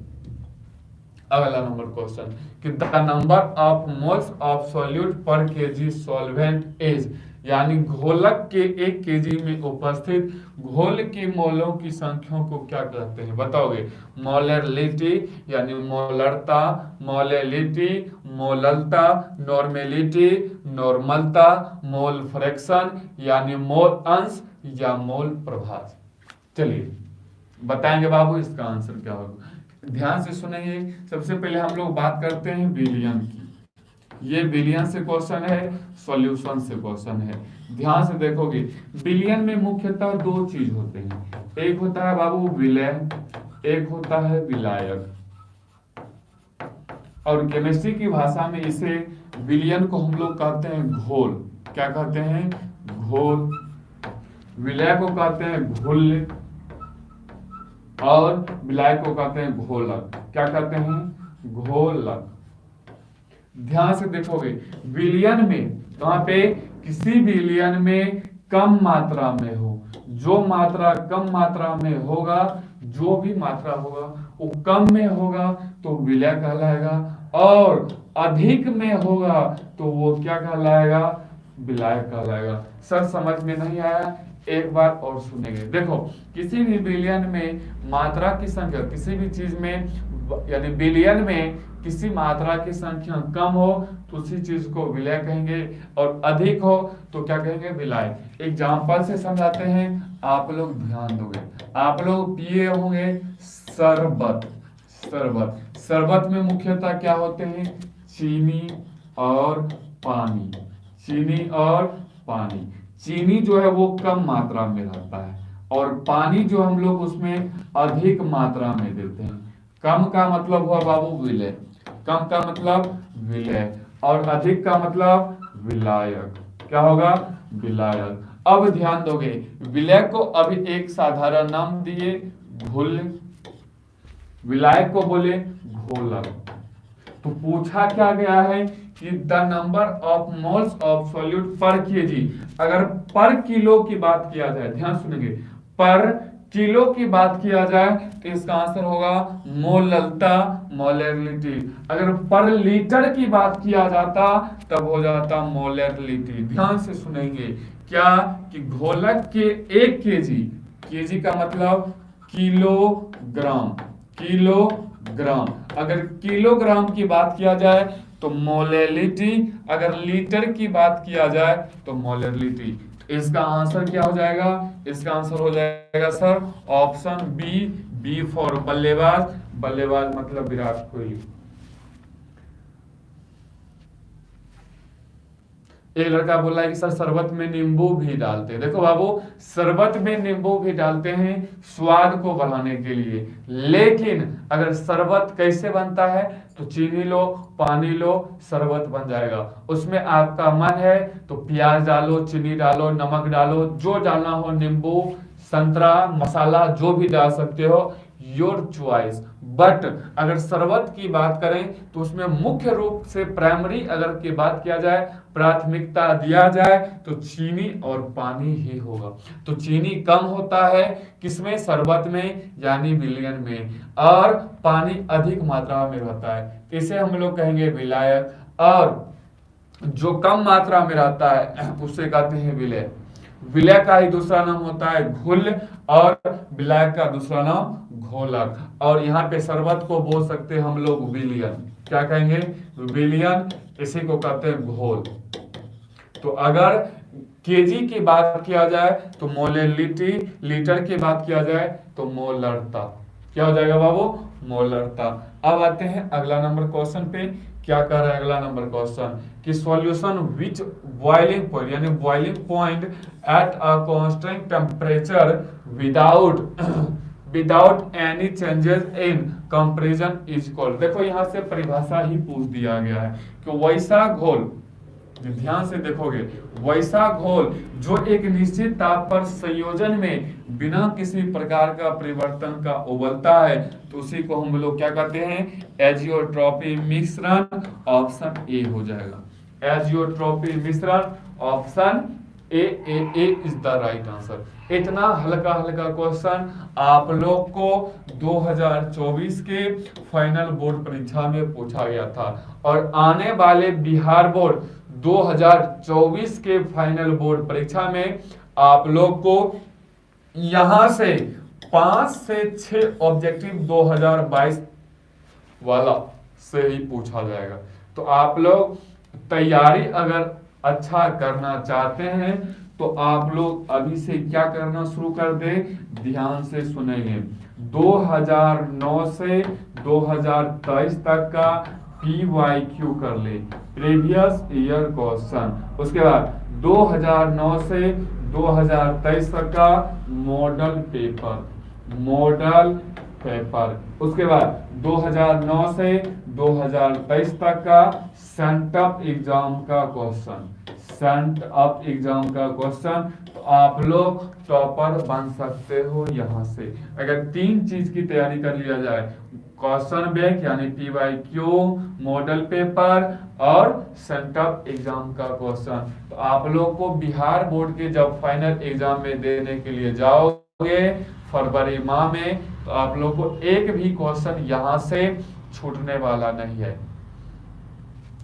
[SPEAKER 1] अगला नंबर क्वेश्चन कि the number of moles of solute per kg solvent is, यानी घोलक के 1 केजी में उपस्थित घोल के मोलों की संख्या को क्या कहते हैं? बताओगे। मोलरिटी यानी मोलरता, मोलेलिटी, मोललता, नॉर्मेलिटी, नॉर्मलता, मोल फ्रैक्शन यानी मोल अंश या मोल प्रभाज। चलिए बताएंगे बाबू इसका आंसर क्या होगा। ध्यान से सुनेंगे। सबसे पहले हम लोग बात करते हैं बिलियन की। ये बिलियन से क्वेश्चन है, सॉल्यूशन से क्वेश्चन है। ध्यान से देखोगे, बिलियन में मुख्यतः 2 चीज होते हैं, एक होता है बाबू विलय, एक होता है विलायक। और केमिस्ट्री की भाषा में इसे बिलियन को हम लोग कहते हैं घोल। क्या कहते हैं? घोल। विलय को कहते हैं घोल और विलायक को कहते हैं घोलक। क्या कहते हैं? घोलक। ध्यान से देखोगे, विलियन में वहां पे किसी विलियन में कम मात्रा में हो, जो मात्रा कम मात्रा में होगा, जो भी मात्रा होगा वो कम में होगा तो विलय कहलाएगा, और अधिक में होगा तो वो क्या कहलाएगा? विलायक कहलाएगा। सर समझ में नहीं आया? एक बार और सुनेंगे। देखो, किसी भी बिलियन में मात्रा की संख्या, किसी भी चीज में यानी बिलियन में किसी मात्रा की संख्या कम हो तो उसी चीज को विलय कहेंगे, और अधिक हो तो क्या कहेंगे? विलाय। एग्जाम्पल से समझाते हैं, आप लोग ध्यान दोगे। आप लोग पिए होंगे शरबत। शरबत, शरबत में मुख्यतः क्या होते हैं? चीनी और पानी। चीनी और पानी। चीनी जो है वो कम मात्रा में रहता है, और पानी जो हम लोग उसमें अधिक मात्रा में देते हैं। कम का मतलब हुआ बाबू विलय, कम का मतलब विलय, और अधिक का मतलब विलायक। क्या होगा? विलायक। अब ध्यान दोगे, विलय को अभी एक साधारण नाम दिए घोल, विलायक को बोले घोलक। तो पूछा क्या गया है कि the number of moles of solute per KG. अगर पर किलो की बात किया जाए, ध्यान सुनेंगे, पर किलो की बात किया जाए तो इसका आंसर होगा मोललता, मोलरिटी। अगर पर लीटर की बात किया जाता तब हो जाता मोलरिटी। ध्यान से सुनेंगे क्या कि घोलक के 1 केजी, केजी का मतलब किलोग्राम, किलोग्राम। अगर किलोग्राम की बात किया जाए तो मोलरिटी, अगर लीटर की बात किया जाए तो मोलरिटी। इसका आंसर क्या हो जाएगा? इसका आंसर हो जाएगा sir option B, B for बल्लेबाज। बल्लेबाज मतलब विराट कोहली। एक लड़का बोल रहा है कि सर शरबत में नींबू भी डालते हैं। देखो बाबू, शरबत में नींबू भी डालते हैं स्वाद को बढ़ाने के लिए, लेकिन अगर शरबत कैसे बनता है तो चीनी लो, पानी लो, शरबत बन जाएगा। उसमें आपका मन है तो प्याज डालो, चीनी डालो, नमक डालो, जो डालना हो, नींबू, संतरा, मसाला जो भी डाल सकते हो, योर चॉइस। बट अगर शरबत की बात करें तो उसमें मुख्य रूप से प्राइमरी अगर की बात किया जाए, प्राथमिकता दिया जाए तो चीनी और पानी ही होगा। तो चीनी कम होता है किसमें, शरबत में यानी विलियन में, और पानी अधिक मात्रा में रहता है, इसे हम लोग कहेंगे विलायक। और जो कम मात्रा में रहता है उसे कहते हैं विलय। विलय का ही दूसरा नाम होता है घुल, और विलायक का दूसरा नाम घोलक। और यहाँ पे शरबत को बोल सकते हैं हम लोग विलियन। क्या कहेंगे, विलियन, इसी को कहते हैं घोल। तो अगर केजी की बात किया जाए तो मोलेलिटी, लीटर की बात किया जाए तो मोलरता। क्या हो जाएगा बाबू, मोलरता। अब आते हैं अगला नंबर क्वेश्चन पे। क्या कह रहा है अगला नंबर क्वेश्चन कि सॉल्यूशन विच बॉइलिंग पॉइंट यानी boiling point at a constant temperature without without any changes in comparison is called. देखो यहां से परिभाषा ही पूछ दिया गया है कि वैसा घोल, ध्यान से देखोगे, वैसा घोल जो एक निश्चित ताप पर संयोजन में बिना किसी प्रकार का परिवर्तन का उबलता है, तो उसी को हम लोग क्या कहते हैं, एजियोट्रॉपी मिश्रण। ऑप्शन ए हो जाएगा, एजियोट्रॉपी मिश्रण। Option A is the right answer. इतना हल्का हल्का क्वेश्चन आप लोग को 2024 के फाइनल बोर्ड परीक्षा में पूछा गया था, और आने वाले बिहार बोर्ड 2024 के फाइनल बोर्ड परीक्षा में आप लोग को यहां से 5 से 6 ऑब्जेक्टिव 2022 वाला से ही पूछा जाएगा। तो आप लोग तैयारी अगर अच्छा करना चाहते हैं तो आप लोग अभी से क्या करना शुरू कर दे, ध्यान से सुनेंगे। 2009 से 2023 तक का PYQ कर ले, प्रीवियस ईयर क्वेश्चन। उसके बाद 2009 से 2023 तक का मॉडल पेपर, मॉडल पेपर। उसके बाद 2009 से 2023 तक का सेंटअप एग्जाम का क्वेश्चन, सेंटअप एग्जाम का क्वेश्चन। तो आप लोग टॉपर बन सकते हो यहां से, अगर 3 चीज की तैयारी कर लिया जाए, क्वेश्चन बैंक यानी PYQ, मॉडल पेपर और सेंटअप एग्जाम का क्वेश्चन। तो आप लोग को बिहार बोर्ड के जब फाइनल एग्जाम में देने के लिए जाओगे फरवरी माह में, तो आप लोग को एक भी क्वेश्चन यहां से छूटने वाला नहीं है।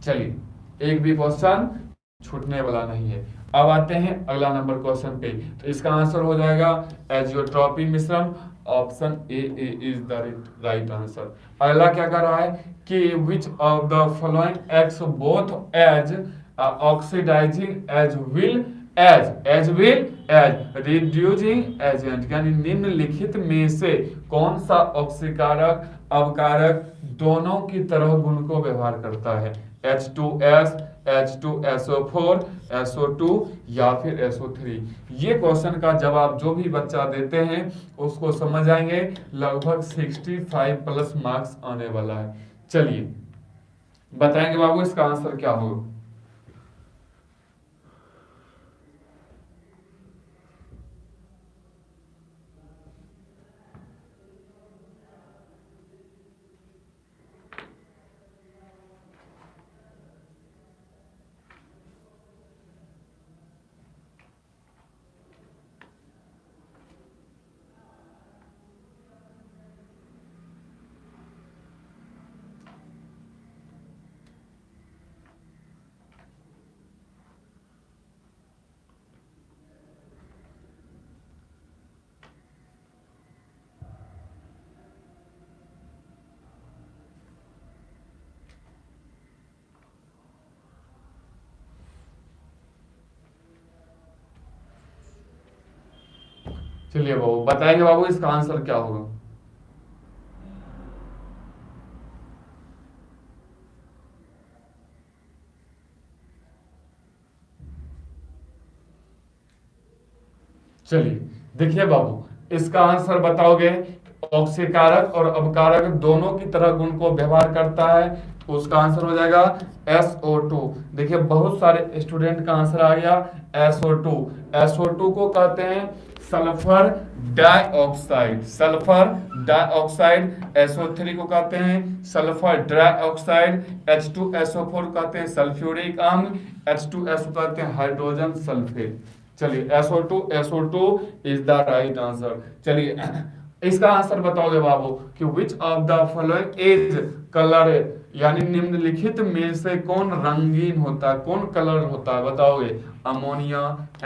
[SPEAKER 1] चलिए, एक भी क्वेश्चन छूटने वाला नहीं है। अब आते हैं अगला नंबर क्वेश्चन पे। तो इसका आंसर हो जाएगा एजियोट्रॉपी मिश्रण। Option A is the right answer. अगला क्या कर रहा है कि which of the following acts both as oxidising as well as reducing agent, यानी निम्नलिखित में से कौन सा ऑक्सीकारक अवकारक दोनों की तरह गुण को व्यवहार करता है, H2S, H2SO4, SO2 या फिर SO3। ये क्वेश्चन का जवाब जो भी बच्चा देते हैं उसको समझ आएंगे, लगभग 65 प्लस मार्क्स आने वाला है। चलिए बताएंगे बाबू इसका आंसर क्या होगा। चलिए बाबू बताएंगे बाबू इसका आंसर क्या होगा। चलिए देखिए बाबू, इसका आंसर बताओगे। ऑक्सीकारक और अपकारक दोनों की तरह गुण को व्यवहार करता है, तो उसका आंसर हो जाएगा SO2। देखिए बहुत सारे स्टूडेंट का आंसर आ गया SO2। SO2 को कहते हैं sulphur dioxide, sulphur dioxide. SO3 को कहते हैं सल्फर डाइऑक्साइड। H2SO4 कहते हैं सल्फ्यूरिक अम्ल। H2SO कहते हैं हाइड्रोजन सल्फेट। चलिए SO2 is the right answer. चलिए इसका आंसर बताओगे बाबू कि which of the following is colour, यानी निम्नलिखित में से कौन रंगीन होता है, कौन कलर होता है, बताओगे। अमोनिया,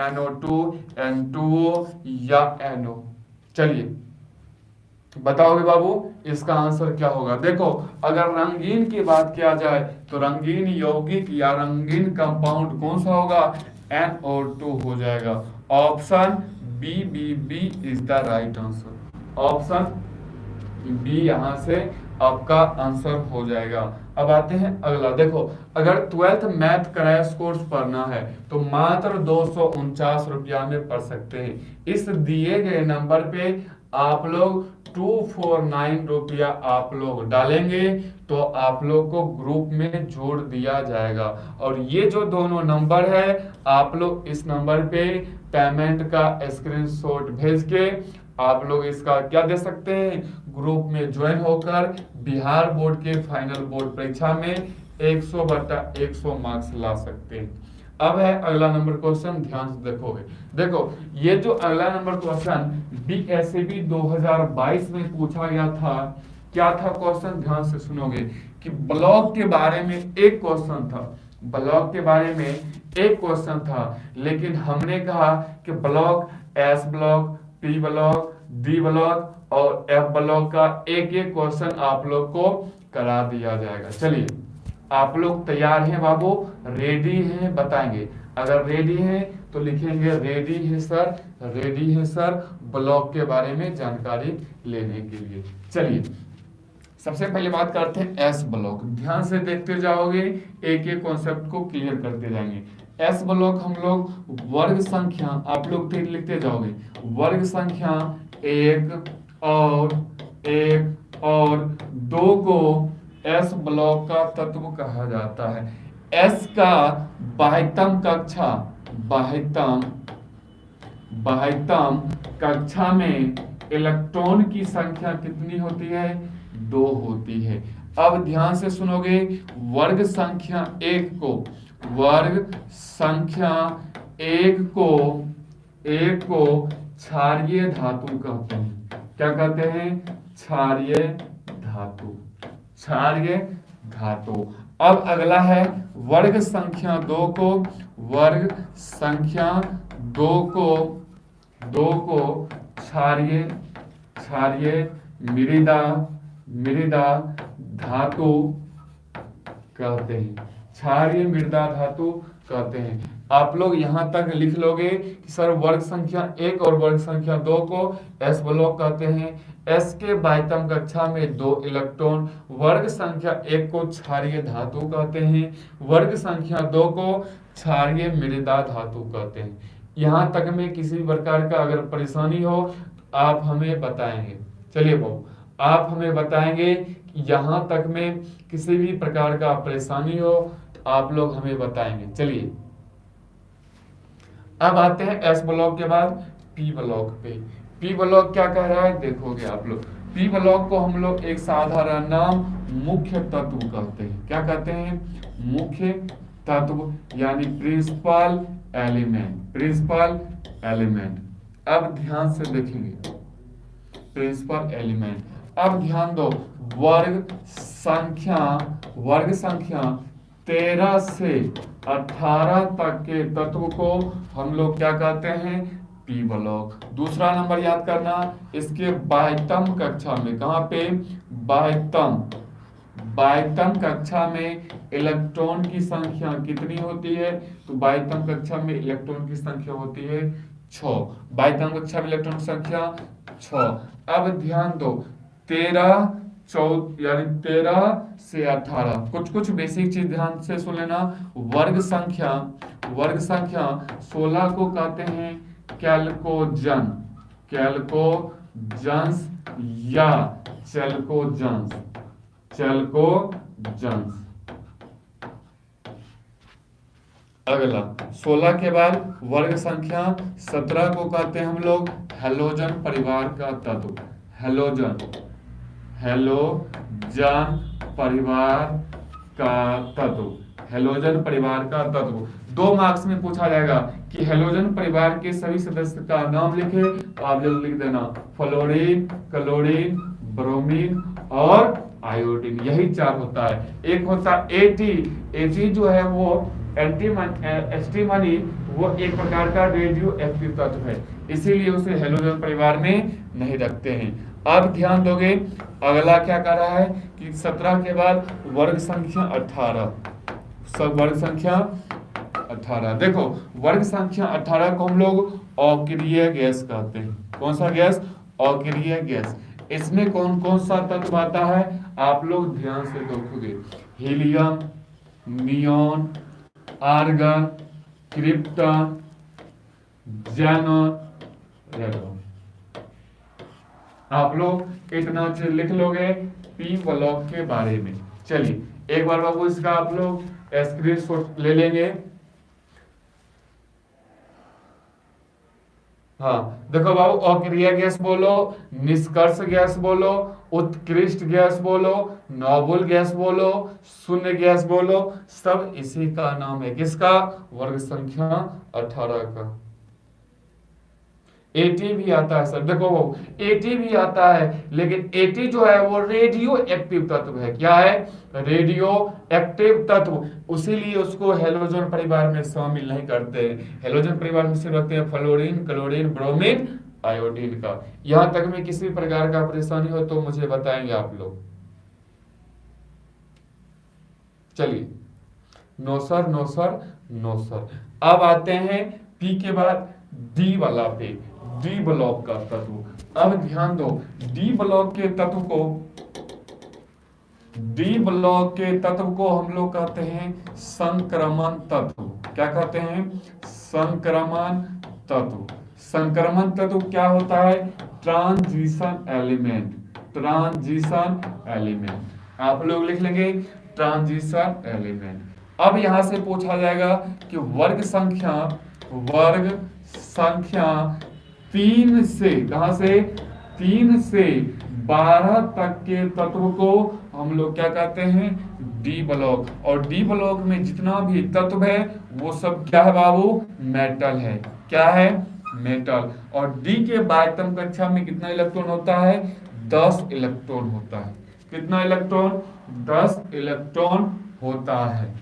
[SPEAKER 1] NO2, N2O या NO। चलिए बताओगे बाबू इसका आंसर क्या होगा। देखो अगर रंगीन की बात किया जाए तो रंगीन यौगिक या रंगीन कंपाउंड कौन सा होगा, NO2 हो जाएगा। Option B is the right answer. Option B यहां से आपका आंसर हो जाएगा। अब आते हैं अगला। देखो अगर 12th मैथ क्रैश कोर्स पढ़ना है तो मात्र 249 रुपया में पढ़ सकते हैं। इस दिए गए नंबर पे आप लोग 249 रुपया आप लोग डालेंगे तो आप लोग को ग्रुप में जोड़ दिया जाएगा। और ये जो दोनों नंबर है आप लोग इस नंबर पे पेमेंट का स्क्रीनशॉट भेज के आप लोग इसका क्या दे सकते हैं, ग्रुप में ज्वाइन होकर बिहार बोर्ड के फाइनल बोर्ड परीक्षा में 100/100 मार्क्स ला सकते हैं। अब है अगला नंबर क्वेश्चन, ध्यान से देखोगे। देखो ये जो अगला नंबर क्वेश्चन BSAB 2022 में पूछा गया था, क्या था क्वेश्चन, ध्यान से सुनोगे कि ब्लॉक के बारे में एक क्वेश्चन था। ब्लॉक के बारे में एक क्वेश्चन था, लेकिन हमने कहा कि block S block, P block, D block और F ब्लॉक का एक एक क्वेश्चन आप लोग को करा दिया जाएगा। चलिए आप लोग तैयार हैं बाबू, रेडी हैं, बताएंगे। अगर रेडी हैं तो लिखेंगे रेडी है सर, रेडी है सर ब्लॉक के बारे में जानकारी लेने के लिए। चलिए सबसे पहले बात करते हैं एस ब्लॉक। ध्यान से देखते जाओगे, एक एक कॉन्सेप्ट को क्लियर करते जाएंगे। एस ब्लॉक हम लोग वर्ग संख्या, आप लोग लिखते जाओगे, वर्ग संख्या 1 और 2 को एस ब्लॉक का तत्व कहा जाता है। एस का बाह्यतम कक्षा, बाह्यतम कक्षा में इलेक्ट्रॉन की संख्या कितनी होती है, 2 होती है। अब ध्यान से सुनोगे, वर्ग संख्या 1 को, वर्ग संख्या 1 को क्षारीय धातु कहते हैं। क्या कहते हैं, क्षारीय धातु, क्षारीय धातु। अब अगला है वर्ग संख्या 2 को, वर्ग संख्या 2 को क्षारीय मृदा धातु कहते हैं, क्षारीय मृदा धातु कहते हैं। आप लोग यहां तक लिख लोगे कि सर वर्ग संख्या 1 और वर्ग संख्या 2 को एस ब्लॉक कहते हैं। एस के बाह्यतम कक्षा में 2 इलेक्ट्रॉन, वर्ग संख्या 1 को क्षारीय धातु कहते हैं, वर्ग संख्या 2 को क्षारीय मृदा धातु कहते हैं। यहां तक में किसी प्रकार का अगर परेशानी हो आप हमें बताएंगे। चलिए बाबू आप हमें बताएंगे कि यहां तक में किसी भी प्रकार का परेशानी हो तो आप लोग हमें बताएंगे। चलिए अब आते हैं एस ब्लॉक के बाद पी ब्लॉक पे। पी ब्लॉक क्या कह रहा है देखोगे आप लोग। पी ब्लॉक को हम लोग एक साधारण नाम मुख्य तत्व कहते हैं। क्या कहते हैं, मुख्य तत्व, यानी प्रिंसिपल एलिमेंट, प्रिंसिपल एलिमेंट। अब ध्यान से देखेंगे प्रिंसिपल एलिमेंट। अब ध्यान दो, वर्ग संख्या 13 से 18 तक के तत्व को हम लोग क्या कहते हैं, पी ब्लॉक। दूसरा नंबर याद करना, इसके बाह्यतम कक्षा में, कहां पे, बाह्यतम कक्षा में इलेक्ट्रॉन की संख्या कितनी होती है, तो बाह्यतम कक्षा में इलेक्ट्रॉन की संख्या होती है 6। बाह्यतम कक्षा में इलेक्ट्रॉन की संख्या 6। अब ध्यान दो, 13 से 18, कुछ बेसिक चीज ध्यान से सुन लेना। वर्ग संख्या 16 को कहते हैं कैल्कोजन, कैल्कोजन्स या चैल्कोजन्स, चैल्कोजन्स। अगला 16 के बाद वर्ग संख्या 17 को कहते हैं हम लोग हेलोजन परिवार का तत्व, हेलोजन, हेलोजन परिवार का तत्व, हेलोजन परिवार का तत्व। 2 मार्क्स में पूछा जाएगा कि हेलोजन परिवार के सभी सदस्य का नाम लिखे, तो आप जल्दी लिख देना फ्लोरीन, क्लोरीन, ब्रोमीन और आयोडीन, यही 4 होता है। एक होता है एटी जो है वो एंटीमनी, वो एक प्रकार का रेडियो एक्टिव तत्व है, इसीलिए उसे हेलोजन परिवार में नहीं रखते हैं। अब ध्यान दोगे अगला क्या कर रहा है कि 17 के बाद वर्ग संख्या 18, सब वर्ग संख्या 18। देखो वर्ग संख्या 18 को हम लोग अक्रिय गैस कहते हैं। कौन सा गैस? अक्रिय गैस। इसमें कौन कौन सा तत्व आता है आप लोग ध्यान से देखोगे, helium, neon, argon, krypton, xenon, radon. आप लोग इतना चीज लिख लोगे पी ब्लॉक के बारे में। चलिए एक बार बाबू इसका आप लोग स्क्रीनशॉट ले लेंगे। हाँ देखो बाबू, अक्रिय गैस बोलो, निष्कर्ष गैस बोलो, उत्कृष्ट गैस बोलो, नोबल गैस बोलो, शून्य गैस बोलो, सब इसी का नाम है। किसका? वर्ग संख्या 18 का। एटी भी आता है सर, देखो वो एटी भी आता है, लेकिन एटी जो है वो रेडियो एक्टिव तत्व है। क्या है? रेडियो एक्टिव तत्व, उसीलिए उसको हेलोजन परिवार में शामिल नहीं करते हैं। हेलोजन परिवार में सिर्फ रखते हैं फ्लोरीन, क्लोरीन, ब्रोमीन, आयोडीन का। यहां तक में किसी प्रकार का परेशानी हो तो मुझे बताएंगे आप लोग। चलिए no sir, no sir, no sir. अब आते हैं पी के बाद डी वाला पे, डी ब्लॉक का तत्व। अब ध्यान दो, डी ब्लॉक के तत्व को, डी ब्लॉक के तत्व को हम लोग कहते हैं संक्रमण तत्व। क्या कहते हैं? संक्रमण तत्व। संक्रमण तत्व क्या होता है? Transition element, transition element. आप लोग लिख लेंगे ट्रांजिशन एलिमेंट। अब यहां से पूछा जाएगा कि वर्ग संख्या 3 से, कहां से? 3 से 12 तक के तत्व को हम लोग क्या कहते हैं? D block. और डी ब्लॉक में जितना भी तत्व है वो सब क्या है बाबू? मेटल है। क्या है? मेटल। और डी के बाह्यतम कक्षा में कितना इलेक्ट्रॉन होता है? 10 इलेक्ट्रॉन होता है। कितना इलेक्ट्रॉन? 10 इलेक्ट्रॉन होता है,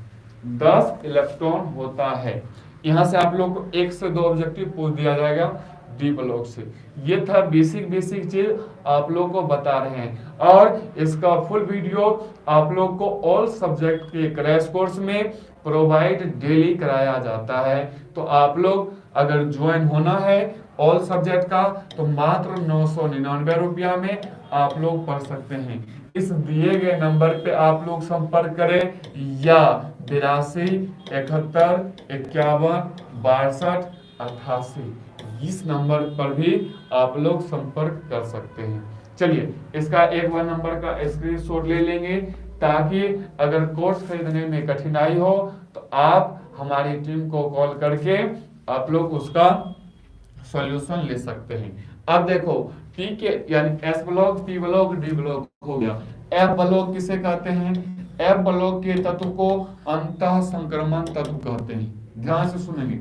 [SPEAKER 1] 10 इलेक्ट्रॉन होता है। यहां से आप लोग को 1 से 2 ऑब्जेक्टिव पूछ दिया जाएगा डी ब्लॉक से। ये था बेसिक चीज आप लोग को बता रहे हैं, और इसका फुल वीडियो आप लोग को ऑल सब्जेक्ट के क्रैश कोर्स में प्रोवाइड डेली कराया जाता है। तो आप लोग अगर ज्वाइन होना है ऑल सब्जेक्ट का तो मात्र 999 रुपया में आप लोग पढ़ सकते हैं। इस दिए गए नंबर पे आप लोग संपर्क करें, या 82 71 51 62 88, इस नंबर पर भी आप लोग संपर्क कर सकते हैं। चलिए इसका एक बार नंबर का स्क्रीनशॉट ले लेंगे, ताकि अगर कोर्स खरीदने में कठिनाई हो तो आप हमारी टीम को कॉल करके आप लोग उसका सॉल्यूशन ले सकते हैं। अब देखो टी के यानी S block, P block, D block हो गया। एफ ब्लॉक किसे कहते हैं? एफ ब्लॉक के तत्व को अंतः संक्रमण तत्व कहते हैं। ध्यान से सुनेंगे,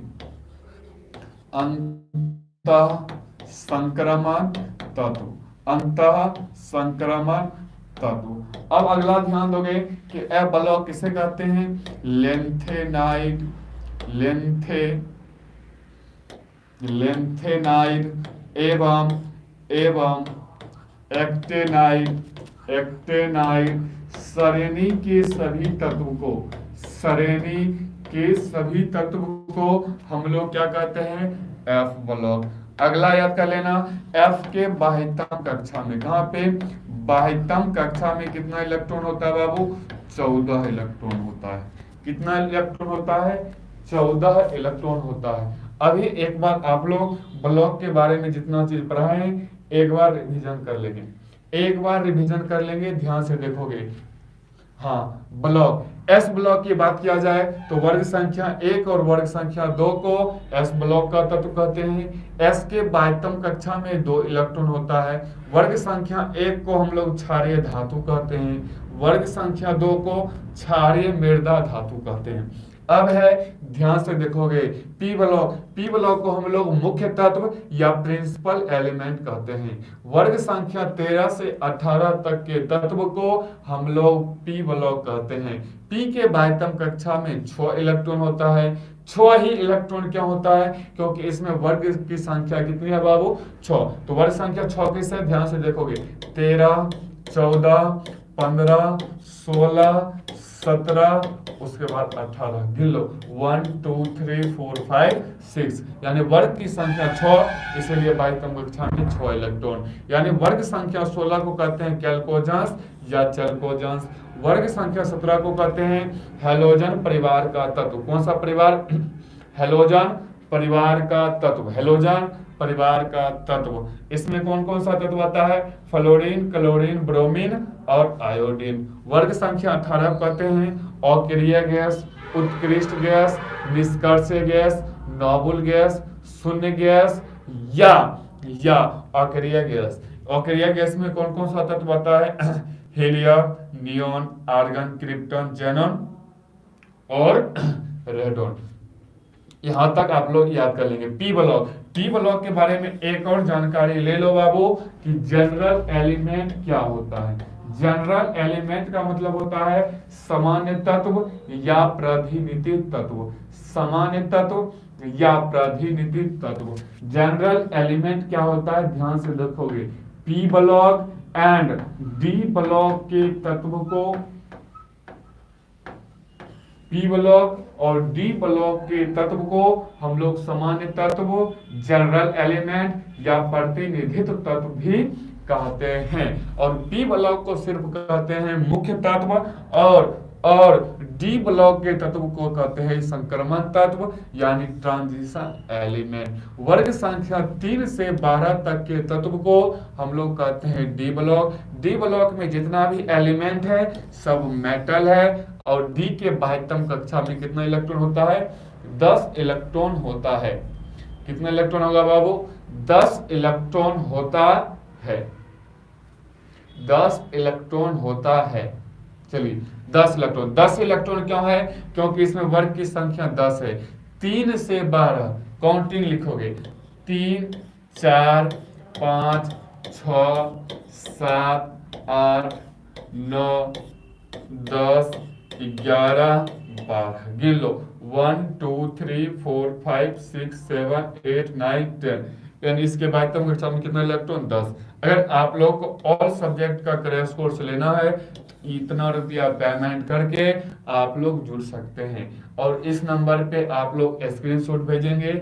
[SPEAKER 1] अंतः संक्रमण तत्व, अंतः संक्रमण तत्व। अब अगला ध्यान दोगे कि एफ ब्लॉक किसे कहते हैं? लेंथेनाइड, लेंथेनाइड एवं एक्टेनाइड, श्रेणी के सभी तत्व को, श्रेणी के सभी तत्व को हम लोग क्या कहते हैं? F block. अगला याद कर लेना, एफ के बाह्यतम कक्षा में, कहां पे? बाह्यतम कक्षा में कितना इलेक्ट्रॉन होता है बाबू? 14 इलेक्ट्रॉन होता है। कितना इलेक्ट्रॉन होता है? 14 इलेक्ट्रॉन होता है। अभी एक बार आप लोग ब्लॉक के बारे में जितना चीज पढ़ा है एक बार रिवीजन कर लेंगे, एक बार रिवीजन कर लेंगे, ध्यान से देखोगे। हाँ, ब्लॉक एस ब्लॉक की बात किया जाए तो वर्ग संख्या 1 और वर्ग संख्या 2 को एस ब्लॉक का तत्व कहते हैं। एस के बाह्यतम कक्षा में 2 इलेक्ट्रॉन होता है। वर्ग संख्या 1 को हम लोग क्षारीय धातु कहते हैं, वर्ग संख्या 2 को क्षारीय मृदा धातु कहते हैं। अब है, ध्यान से देखोगे, पी ब्लॉक, पी ब्लॉक को हम लोग मुख्य तत्व या प्रिंसिपल एलिमेंट कहते हैं। वर्ग संख्या 13 से 18 तक के तत्व को हम लोग पी ब्लॉक कहते हैं। पी के बाह्यतम कक्षा में 6 इलेक्ट्रॉन होता है। 6 ही इलेक्ट्रॉन क्या होता है, क्योंकि इसमें वर्ग की संख्या कितनी है बाबू, 6। तो वर्ग संख्या 6 किस है, ध्यान से देखोगे, 13, 14, 15, 16, 17, उसके बाद 18, गिन लो, 1 2 3 4 5 6, यानी वर्ग की संख्या 6, इसलिए बाह्यतम कक्षा में 6 इलेक्ट्रॉन। यानी वर्ग संख्या 16 को कहते हैं कैल्कोजेंस या चैल्कोजेंस। वर्ग संख्या 17 को कहते हैं हैलोजन परिवार का तत्व। कौन सा परिवार, हैलोजन परिवार का तत्व, हैलोजन परिवार का तत्व। इसमें कौन कौन सा तत्व आता है, फ्लोरीन, क्लोरीन, ब्रोमीन और आयोडीन। वर्ग संख्या 18 कहते हैं अक्रिय गैस, उत्कृष्ट गैस, निष्कर्षीय गैस, नोबल गैस, शून्य गैस या अक्रिय गैस। अक्रिय गैस में कौन कौन सा तत्व आता है, helium, neon, argon, krypton, xenon और रेडोन। यहां तक आप लोग याद कर लेंगे। पी ब्लॉक, पी ब्लॉक के बारे में एक और जानकारी ले लो बाबू कि जनरल एलिमेंट क्या होता है। जनरल एलिमेंट का मतलब होता है सामान्य तत्व या प्रतिनिधि तत्व, सामान्य तत्व या प्रतिनिधि तत्व। जनरल एलिमेंट क्या होता है, ध्यान से देखोगे, P block and D block के तत्व को, पी ब्लॉक और डी ब्लॉक के तत्व को हम लोग सामान्य तत्व, जनरल एलिमेंट या प्रतिनिधित्व तत्व भी कहते हैं। और पी ब्लॉक को सिर्फ कहते हैं मुख्य तत्व और डी ब्लॉक के तत्व को कहते हैं संक्रमण तत्व यानी ट्रांजिशन एलिमेंट। वर्ग संख्या 3 से 12 तक के तत्व को हम लोग कहते हैं डी ब्लॉक। डी ब्लॉक में जितना भी एलिमेंट है सब मेटल है और डी के बाह्यतम कक्षा में कितना इलेक्ट्रॉन होता है, 10 इलेक्ट्रॉन होता है। कितना इलेक्ट्रॉन होगा बाबू, 10 इलेक्ट्रॉन होता है, 10 इलेक्ट्रॉन होता है। चलिए 10 इलेक्ट्रॉन, 10 इलेक्ट्रॉन क्यों है, क्योंकि इसमें वर्ग की संख्या 10 है। 3 से 12 काउंटिंग लिखोगे, 3 4 5 6 7 8 9 10 11 12, गिन लो, 1 2 3 4 5 6 7 8 9 10, यानी इसके बाद तक कक्षा में कितना इलेक्ट्रॉन, 10। अगर आप लोग को ऑल सब्जेक्ट का क्रैश कोर्स लेना है इतना रुपया पेमेंट करके आप लोग जुड़ सकते हैं और इस नंबर पे आप लोग स्क्रीनशॉट भेजेंगे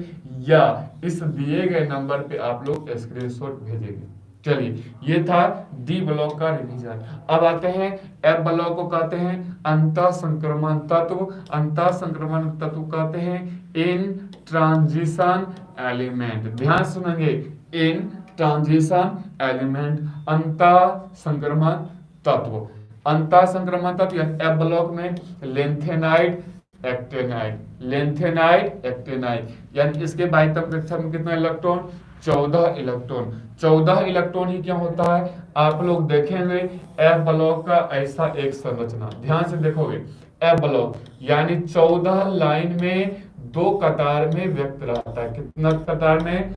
[SPEAKER 1] या इस दिए गए नंबर पे आप लोग स्क्रीनशॉट भेजेंगे। चलिए ये था डी ब्लॉक का रिवीजन। अब आते हैं एफ ब्लॉक को कहते हैं अंतः संक्रमण तत्व। अंतः संक्रमण तत्व कहते हैं इन ट्रांजिशन एलिमेंट। ध्यान सुनेंगे, इन ट्रांजिशन एलिमेंट, अंतः संक्रमण तत्व। अंतः संक्रमण तत्व एफ ब्लॉक में लेंथेनाइड, एक्टेनाइड, लेंथेनाइड, एक्टेनाइड, यानी इसके बाह्यतम कक्षा में कितना इलेक्ट्रॉन, 14 इलेक्ट्रॉन। 14 इलेक्ट्रॉन ही क्या होता है, आप लोग देखेंगे एफ ब्लॉक का ऐसा एक संरचना। ध्यान से देखोगे एफ ब्लॉक यानी 14 लाइन में 2 कतार में व्यक्त रहता है। कितना कतार में,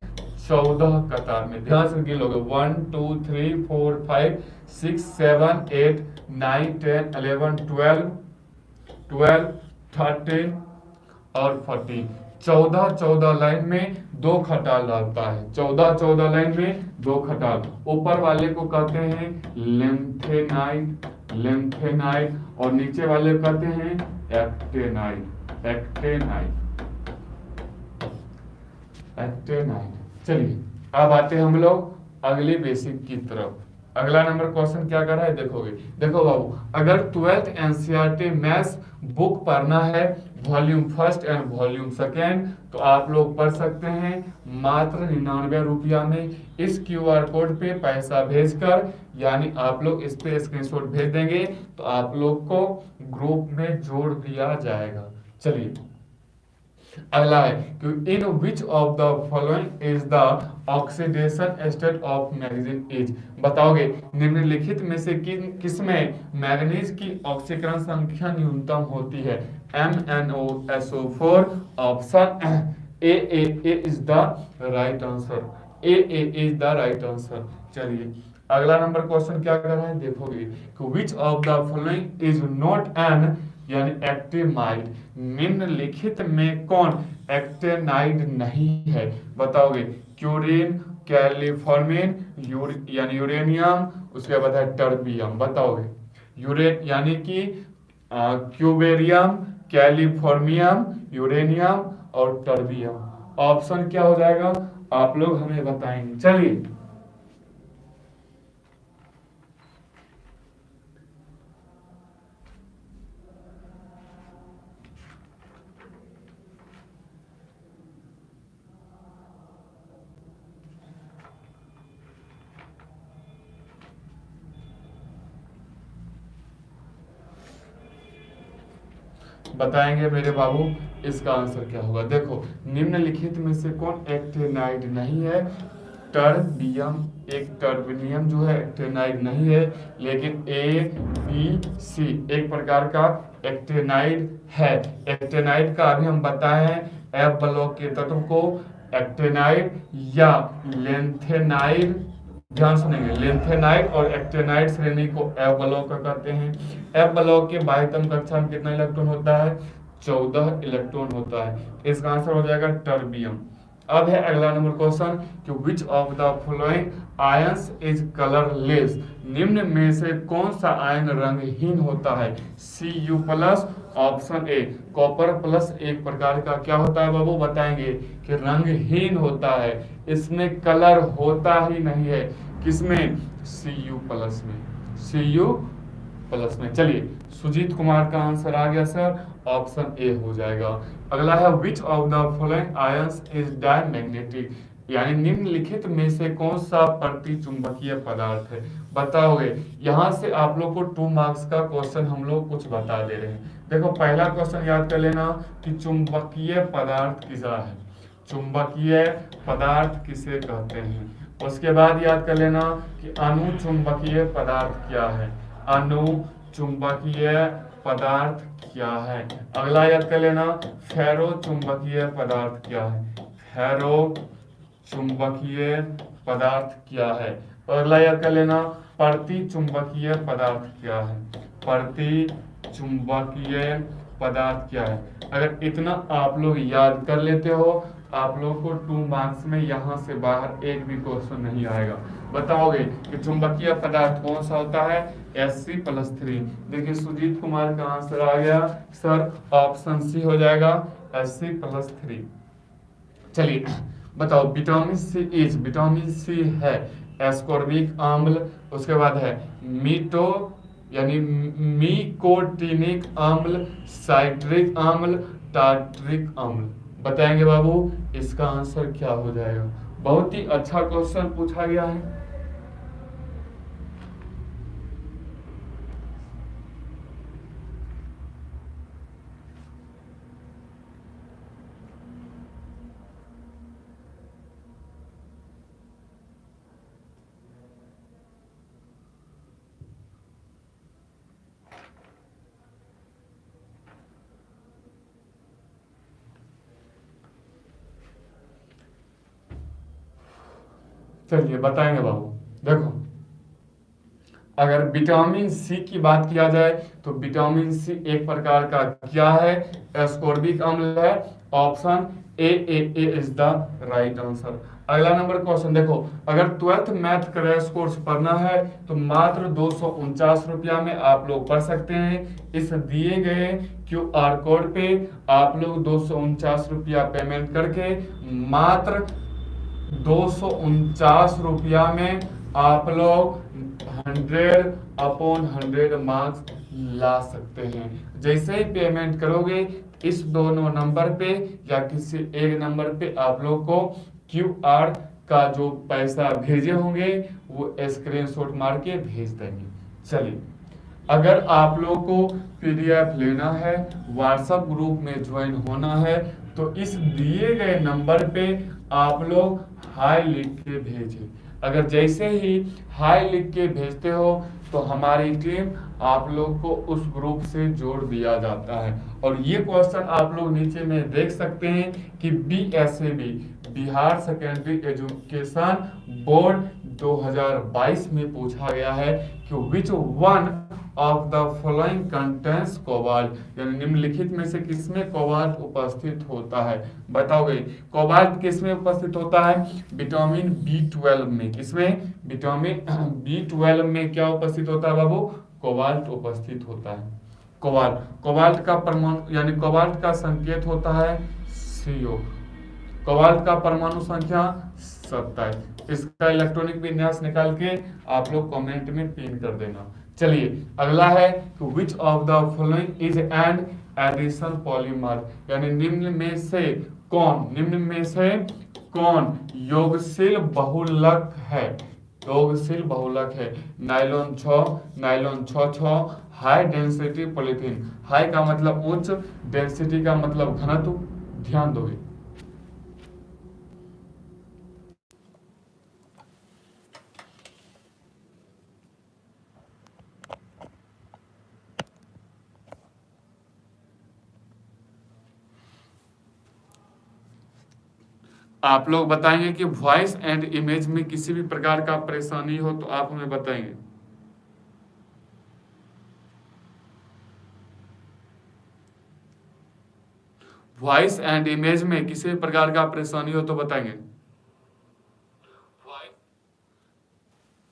[SPEAKER 1] 14 कतार में। ध्यान से गिन लोगे, 1 2 3 4 5 6 7 8 9 10 11 12 13 और 14। 14 लाइन में 2 खटाल रहता है। 14 लाइन में 2 खटाल। ऊपर वाले को कहते हैं लेंथेनाइड, लेंथेनाइड, और नीचे वाले को कहते हैं एक्टेनाइड, एक्टेनाइड, एक्टेनाइड। चलिए अब आते हैं हम लोग अगले बेसिक की तरफ। अगला नंबर क्वेश्चन क्या कर रहा है देखोगे। देखो बाबू, अगर 12th एनसीईआरटी मैथ्स बुक पढ़ना है volume first and volume second, तो आप लोग पढ़ सकते हैं मात्र 99 रुपया में। इस क्यूआर कोड पे पैसा भेजकर, यानी आप लोग इस पे स्क्रीनशॉट भेज देंगे तो आप लोग को ग्रुप में जोड़ दिया जाएगा। चलिए अगला है कि in which of the following is the oxidation state of manganese is. बताओगे निम्नलिखित में से किसमें मैग्नीज की ऑक्सीकरण संख्या न्यूनतम होती है। MnOSO4 option A is the right answer. A is the right answer. चलिए अगला नंबर क्वेश्चन क्या कर रहा है देखोगे कि which of the following is not an यानी एक्टिनाइड। निम्नलिखित में कौन एक्टिनाइड नहीं है। बताओगे क्यूरिन, कैलिफॉर्मिन, यानी यूरेनियम, उसके बाद है टर्बियम। बताओगे यानी कि क्यूबेरियम, कैलिफॉर्मियम, यूरेनियम और टर्बियम। ऑप्शन क्या हो जाएगा आप लोग हमें बताएंगे। चलिए बताएंगे मेरे बाबू इसका आंसर क्या होगा। देखो निम्नलिखित में से कौन एक्टिनाइड नहीं है। टर्बियम, एक टर्बिनियम जो है एक्टिनाइड नहीं है, लेकिन ABC एक प्रकार का एक्टिनाइड है। एक्टिनाइड का अभी हम बताए हैं F ब्लॉक के तत्व को एक्टिनाइड या लेंथेनाइड, ध्यान सुनेंगे, लेंथेनाइड और एक्टिनाइड श्रेणी को F ब्लॉक का कहते हैं। F ब्लॉक के बाह्यतम कक्षा में कितना इलेक्ट्रॉन होता है 14 इलेक्ट्रॉन होता है। इसका आंसर हो जाएगा टर्बियम। अब है अगला नंबर क्वेश्चन कि which of the following ions is colourless. निम्न में से कौन सा आयन रंगहीन होता है। Cu plus option A. Copper plus एक प्रकार का क्या होता है बाबू बताएंगे कि रंगहीन होता है, इसमें कलर होता ही नहीं है। किसमें Cu प्लस में, Cu प्लस में। चलिए सुजीत कुमार का आंसर आ गया सर, ऑप्शन ए हो जाएगा। अगला है विच of the following ions is diamagnetic. यानी निम्नलिखित में से कौन सा प्रतिचुंबकीय पदार्थ है। बताओगे यहाँ से आप लोग को 2 मार्क्स का क्वेश्चन हम लोग कुछ बता दे रहे हैं। देखो पहला क्वेश्चन याद कर लेना कि चुंबकीय पदार्थ किसा है, चुंबकीय पदार्थ किसे कहते हैं। उसके बाद याद कर लेना कि अनुचुंबकीय पदार्थ क्या है, अनु चुंबकीय पदार्थ क्या है। अगला याद कर लेना फेरो चुंबकीय पदार्थ क्या है, फेरो चुंबकीय पदार्थ क्या है। अगला याद कर लेना प्रति चुंबकीय पदार्थ क्या है, प्रति चुंबकीय पदार्थ क्या है। अगर इतना आप लोग याद कर लेते हो आप लोग को 2 मार्क्स में यहाँ से बाहर एक भी क्वेश्चन नहीं आएगा। बताओगे कि चुंबकीय पदार्थ कौन सा होता है Sc+3। देखिए सुजीत कुमार का आंसर आ गया सर, ऑप्शन सी हो जाएगा Sc+3। चलिए बताओ विटामिन सी है एस्कॉर्बिक अम्ल, उसके बाद है मीटो यानी मिकोटिनिक अम्ल, साइट्रिक अम्ल, टार्ट्रिक अम्ल। बताएंगे बाबू इसका आंसर क्या हो जाएगा। बहुत ही अच्छा क्वेश्चन पूछा गया है। चलिए बताएंगे बाबू। देखो अगर विटामिन सी की बात किया जाए तो विटामिन सी एक प्रकार का क्या है एस्कॉर्बिक अम्ल है। Option A is the right answer. अगला नंबर क्वेश्चन देखो, अगर 12th मैथ क्रैश कोर्स पढ़ना है तो मात्र 249 रुपया में आप लोग पढ़ सकते हैं। इस दिए गए QR कोड पे आप लोग 249 रुपया पेमेंट करके मात्र 249 रुपया में आप लोग 100/100 मार्क्स ला सकते हैं। जैसे ही पेमेंट करोगे इस दोनों नंबर पे या किसी एक नंबर पे आप लोग को QR का जो पैसा भेजे होंगे वो स्क्रीनशॉट मार के भेज देंगे। चलिए, अगर आप लोग को PDF लेना है, व्हाट्सएप ग्रुप में ज्वाइन होना है, तो इस दिए गए नंबर पे आप लोग हाय लिख के भेजें। अगर जैसे ही हाय लिख के भेजते हो तो हमारी टीम आप लोग को उस ग्रुप से जोड़ दिया जाता है। और ये क्वेश्चन आप लोग नीचे में देख सकते हैं कि BSAB Bihar secondary education board 2022 में पूछा गया है कि which one of the following contents cobalt, यानी निम्नलिखित में से किसमें कोबाल्ट उपस्थित होता है। बताओगे कोबाल्ट किसमें उपस्थित होता है? विटामिन B12 में। किसमें? विटामिन B12 में क्या उपस्थित होता है बाबू? कोबाल्ट उपस्थित होता है। कोबाल्ट का परमाणु यानी कोबाल्ट का संकेत होता है CO। कोबाल्ट का परमाणु संख्या 27। इसका इलेक्ट्रॉनिक विन्यास निकाल के आप लोग कमेंट में पिन कर देना। चलिए, अगला है कि which of the following is an addition polymer, यानी निम्न में से कौन योगशील बहुलक है? योगशील बहुलक है। Nylon 6, high density polythene. High का मतलब उच्च, डेंसिटी का मतलब घनत्व। ध्यान दोगे। आप लोग बताएंगे कि वॉइस एंड इमेज में किसी भी प्रकार का परेशानी हो तो आप हमें बताएंगे। वॉइस एंड इमेज में किसी भी प्रकार का परेशानी हो तो बताएंगे।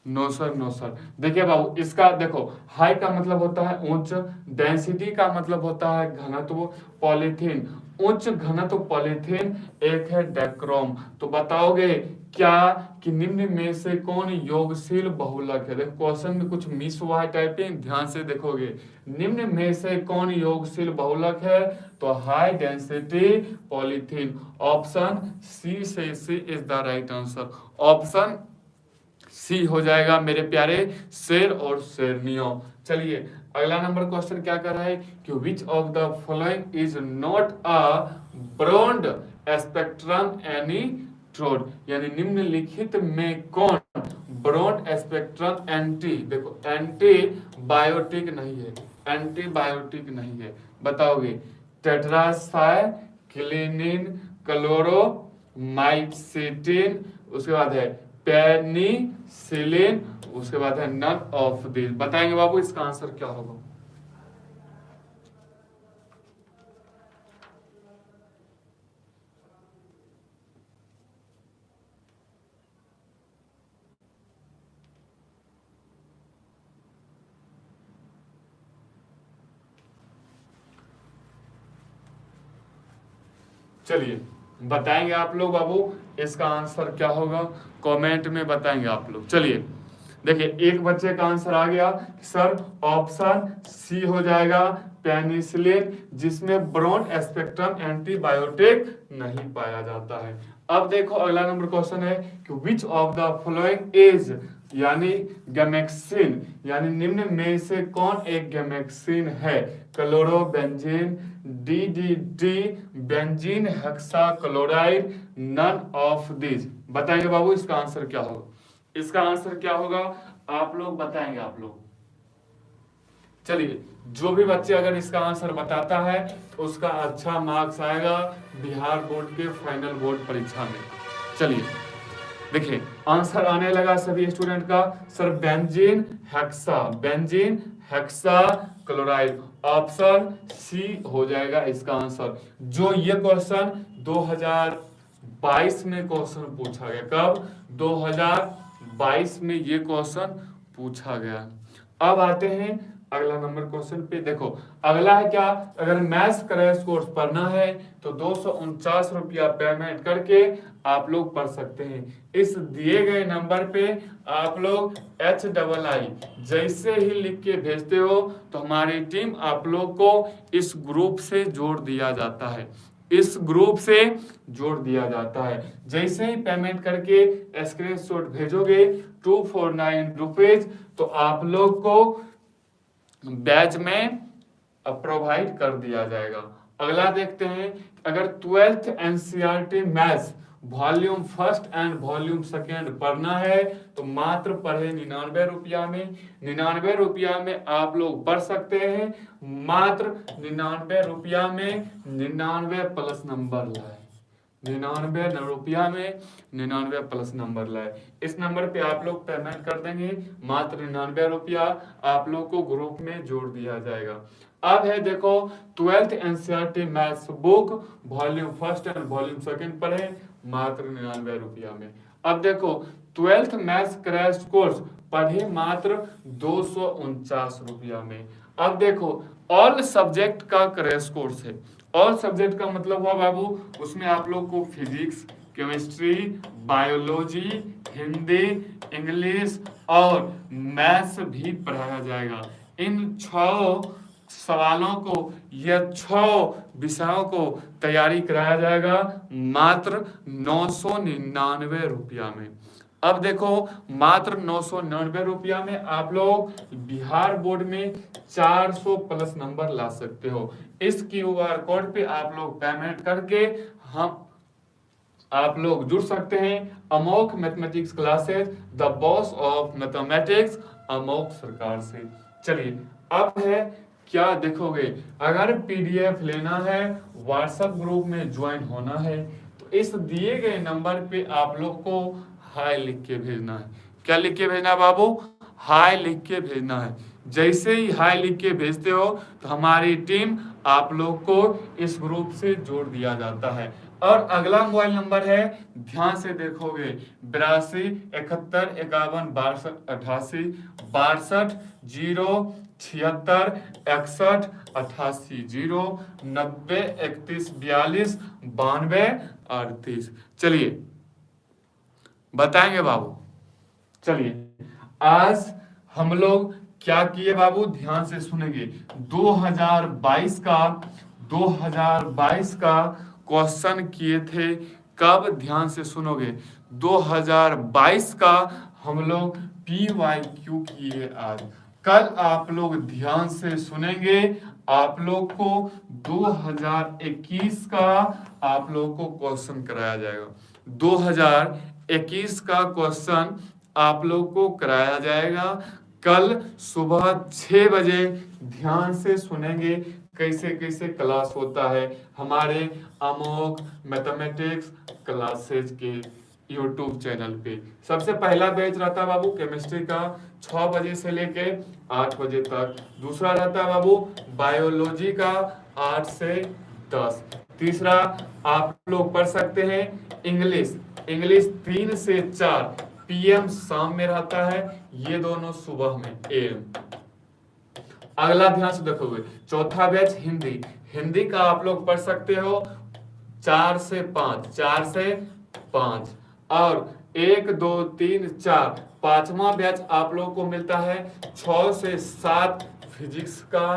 [SPEAKER 1] No sir. देखिए बाबू, इसका देखो, हाई का मतलब होता है उच्च, डेंसिटी का मतलब होता है घनत्व, पॉलीथीन उच्च घनत्व पॉलीथीन, एक है डेक्रोम। तो बताओगे क्या कि निम्न में से कौन योगशील बहुलक है? देखो क्वेश्चन में कुछ मिस हुआ है टाइपिंग, ध्यान से देखोगे। निम्न में से कौन योगशील बहुलक है? तो high density polythene. Option C से C is the right answer. Option C हो जाएगा मेरे प्यारे शेर और शेरनियों। चलिए, अगला नंबर क्वेश्चन क्या कर रहा है कि which of the following is not a broad spectrum एनीट्रोड, यानी निम्नलिखित में कौन ब्रॉड स्पेक्ट्रम एंटीबायोटिक नहीं है। बताओगे टेट्रासाइक्लिनिन, क्लोरोमाइसिटिन, उसके बाद है पेनिसिलिन, उसके बाद है नन ऑफ दिस। बताएंगे बाबू इसका आंसर क्या होगा? चलिए, बताएंगे आप लोग बाबू इसका आंसर क्या होगा, कमेंट में बताएंगे आप लोग। चलिए देखिए, एक बच्चे का आंसर आ गया सर, ऑप्शन सी हो जाएगा पेनिसिलिन, जिसमें ब्रॉड स्पेक्ट्रम एंटीबायोटिक नहीं पाया जाता है। अब देखो अगला नंबर क्वेश्चन है कि which of the following is, यानी गैमेक्सिन, यानी निम्न में से कौन एक गैमेक्सिन है? Chlorobenzene, DDT, benzene hexachloride, none of this. बताएंगे बाबू इसका आंसर क्या होगा? इसका आंसर क्या होगा आप लोग बताएंगे आप लोग। चलिए, जो भी बच्चे अगर इसका आंसर बताता है उसका अच्छा मार्क्स आएगा बिहार बोर्ड के फाइनल बोर्ड परीक्षा में। चलिए देखिए, आंसर आने लगा सभी स्टूडेंट का। Sir benzene hexachloride, option C हो जाएगा इसका आंसर। जो ये क्वेश्चन 2022 में क्वेश्चन पूछा गया। कब? 2022 में ये क्वेश्चन पूछा गया। अब आते हैं अगला नंबर क्वेश्चन पे। देखो अगला है क्या, अगर मैथ्स क्रैश कोर्स पढ़ना है तो 249 रुपया पेमेंट करके आप लोग पढ़ सकते हैं। इस दिए गए नंबर पे आप लोग HII जैसे ही लिख के भेजते हो तो हमारी टीम आप लोग को इस ग्रुप से जोड़ दिया जाता है, इस ग्रुप से जोड़ दिया जाता है। जैसे ही पेमेंट करके स्क्रीनशॉट भेजोगे 249 रुपीज तो आप लोग को बैच में प्रोवाइड कर दिया जाएगा। अगला देखते हैं, अगर 12th NCERT maths volume first and volume second पढ़ना है तो मात्र पढ़े 99 रुपया में। 99 रुपया में आप लोग पढ़ सकते हैं, मात्र 99 रुपया में 99 प्लस नंबर लाए, 99 रुपया में 99 प्लस नंबर लाए। इस नंबर पे आप लोग पेमेंट कर देंगे, मात्र 99 रुपया आप लोग को ग्रुप में जोड़ दिया जाएगा। अब है देखो 12th NCERT maths book volume first and volume second पढ़े मात्र 99 रुपया में। अब देखो 12th मैथ्स क्रैश कोर्स पढ़े मात्र 249 रुपया में। अब देखो ऑल सब्जेक्ट का क्रैश कोर्स है। ऑल सब्जेक्ट का मतलब हुआ बाबू, उसमें आप लोग को physics, chemistry, biology, Hindi, English और मैथ्स भी पढ़ाया जाएगा। इन 6 सवालों को या 6 विषयों को तैयारी कराया जाएगा मात्र 999 रुपया में। अब देखो मात्र 999 रुपया में आप लोग बिहार बोर्ड में 400 प्लस नंबर ला सकते हो। इस QR कोड पे आप लोग पेमेंट करके आप लोग जुड़ सकते हैं Amok mathematics classes, the boss of mathematics Amok सरकार से। चलिए अब है क्या देखोगे, अगर PDF लेना है, व्हाट्सएप ग्रुप में ज्वाइन होना है तो इस दिए गए नंबर पे आप लोग को हाय लिख के भेजना है। क्या लिख के भेजना बाबू? हाय लिख के भेजना है। जैसे ही हाय लिख के भेजते हो तो हमारी टीम आप लोग को इस ग्रुप से जोड़ दिया जाता है। और अगला मोबाइल नंबर है, ध्यान से देखोगे 82 71 51 62 88 62 0 76 61 88 0 90 31 42 92 38। चलिए बताएंगे बाबू। चलिए आज हम लोग क्या किए बाबू, ध्यान से सुनेंगे। 2022 का क्वेश्चन किए थे। कब? ध्यान से सुनोगे। 2022 का हम लोग PYQ किए आज। कल आप लोग ध्यान से सुनेंगे, आप लोग को 2021 का आप लोग को क्वेश्चन कराया जाएगा। 2021 का क्वेश्चन आप लोग को कराया जाएगा कल सुबह 6 बजे। ध्यान से सुनेंगे कैसे कैसे क्लास होता है हमारे अमोक मैथमेटिक्स क्लासेज के YouTube चैनल पे। सबसे पहला बैच रहता है बाबू केमिस्ट्री का 6 बजे से लेके 8 बजे तक। दूसरा रहता है बाबू बायोलॉजी का 8 से 10। तीसरा आप लोग पढ़ सकते हैं इंग्लिश 3 से 4 PM शाम में रहता है, ये दोनों सुबह में AM। अगला ध्यान से देखोगे, चौथा बैच हिंदी का आप लोग पढ़ सकते हो 4 से 5 और 1 2 3 4। पांचवा बैच आप लोग को मिलता है 6 से 7 फिजिक्स का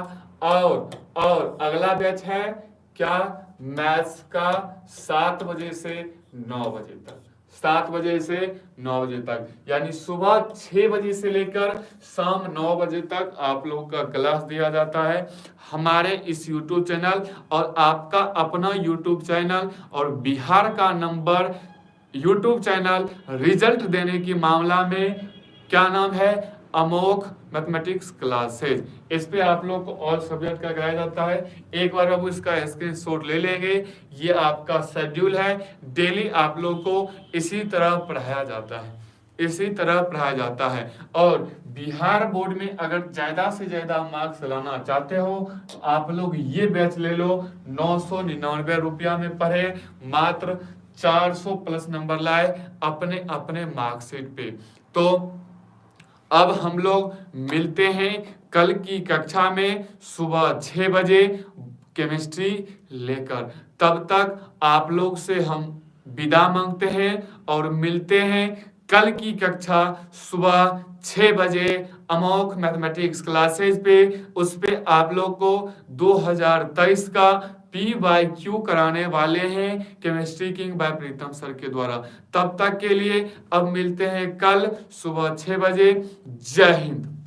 [SPEAKER 1] और अगला बैच है क्या, मैथ्स का 7 बजे से 9 बजे तक। 7 बजे से 9 बजे तक, यानी सुबह 6 बजे से लेकर शाम 9 बजे तक आप लोगों का क्लास दिया जाता है हमारे इस YouTube चैनल। और आपका अपना YouTube चैनल और बिहार का नंबर YouTube चैनल रिजल्ट देने की मामला में क्या नाम है, अमोक मैथमेटिक्स क्लासेज। इस पे आप लोग को ऑल सब्जेक्ट का कराया जाता है। एक बार अब इसका स्क्रीनशॉट ले लेंगे, ये आपका शेड्यूल है। डेली आप लोग को इसी तरह पढ़ाया जाता है और बिहार बोर्ड में अगर ज्यादा से ज्यादा मार्क्स लाना चाहते हो तो आप लोग ये बैच ले लो। 999 रुपया में पढ़े, मात्र 400 प्लस नंबर लाए अपने अपने मार्कशीट पे। तो अब हम लोग मिलते हैं कल की कक्षा में सुबह 6 बजे केमिस्ट्री लेकर। तब तक आप लोग से हम विदा मांगते हैं और मिलते हैं कल की कक्षा सुबह 6 बजे अमोघ मैथमेटिक्स क्लासेस पे। उस पे आप लोग को 2023 का PYQ कराने वाले हैं केमिस्ट्री किंग बाय प्रीतम सर के द्वारा। तब तक के लिए अब मिलते हैं कल सुबह 6 बजे। जय हिंद।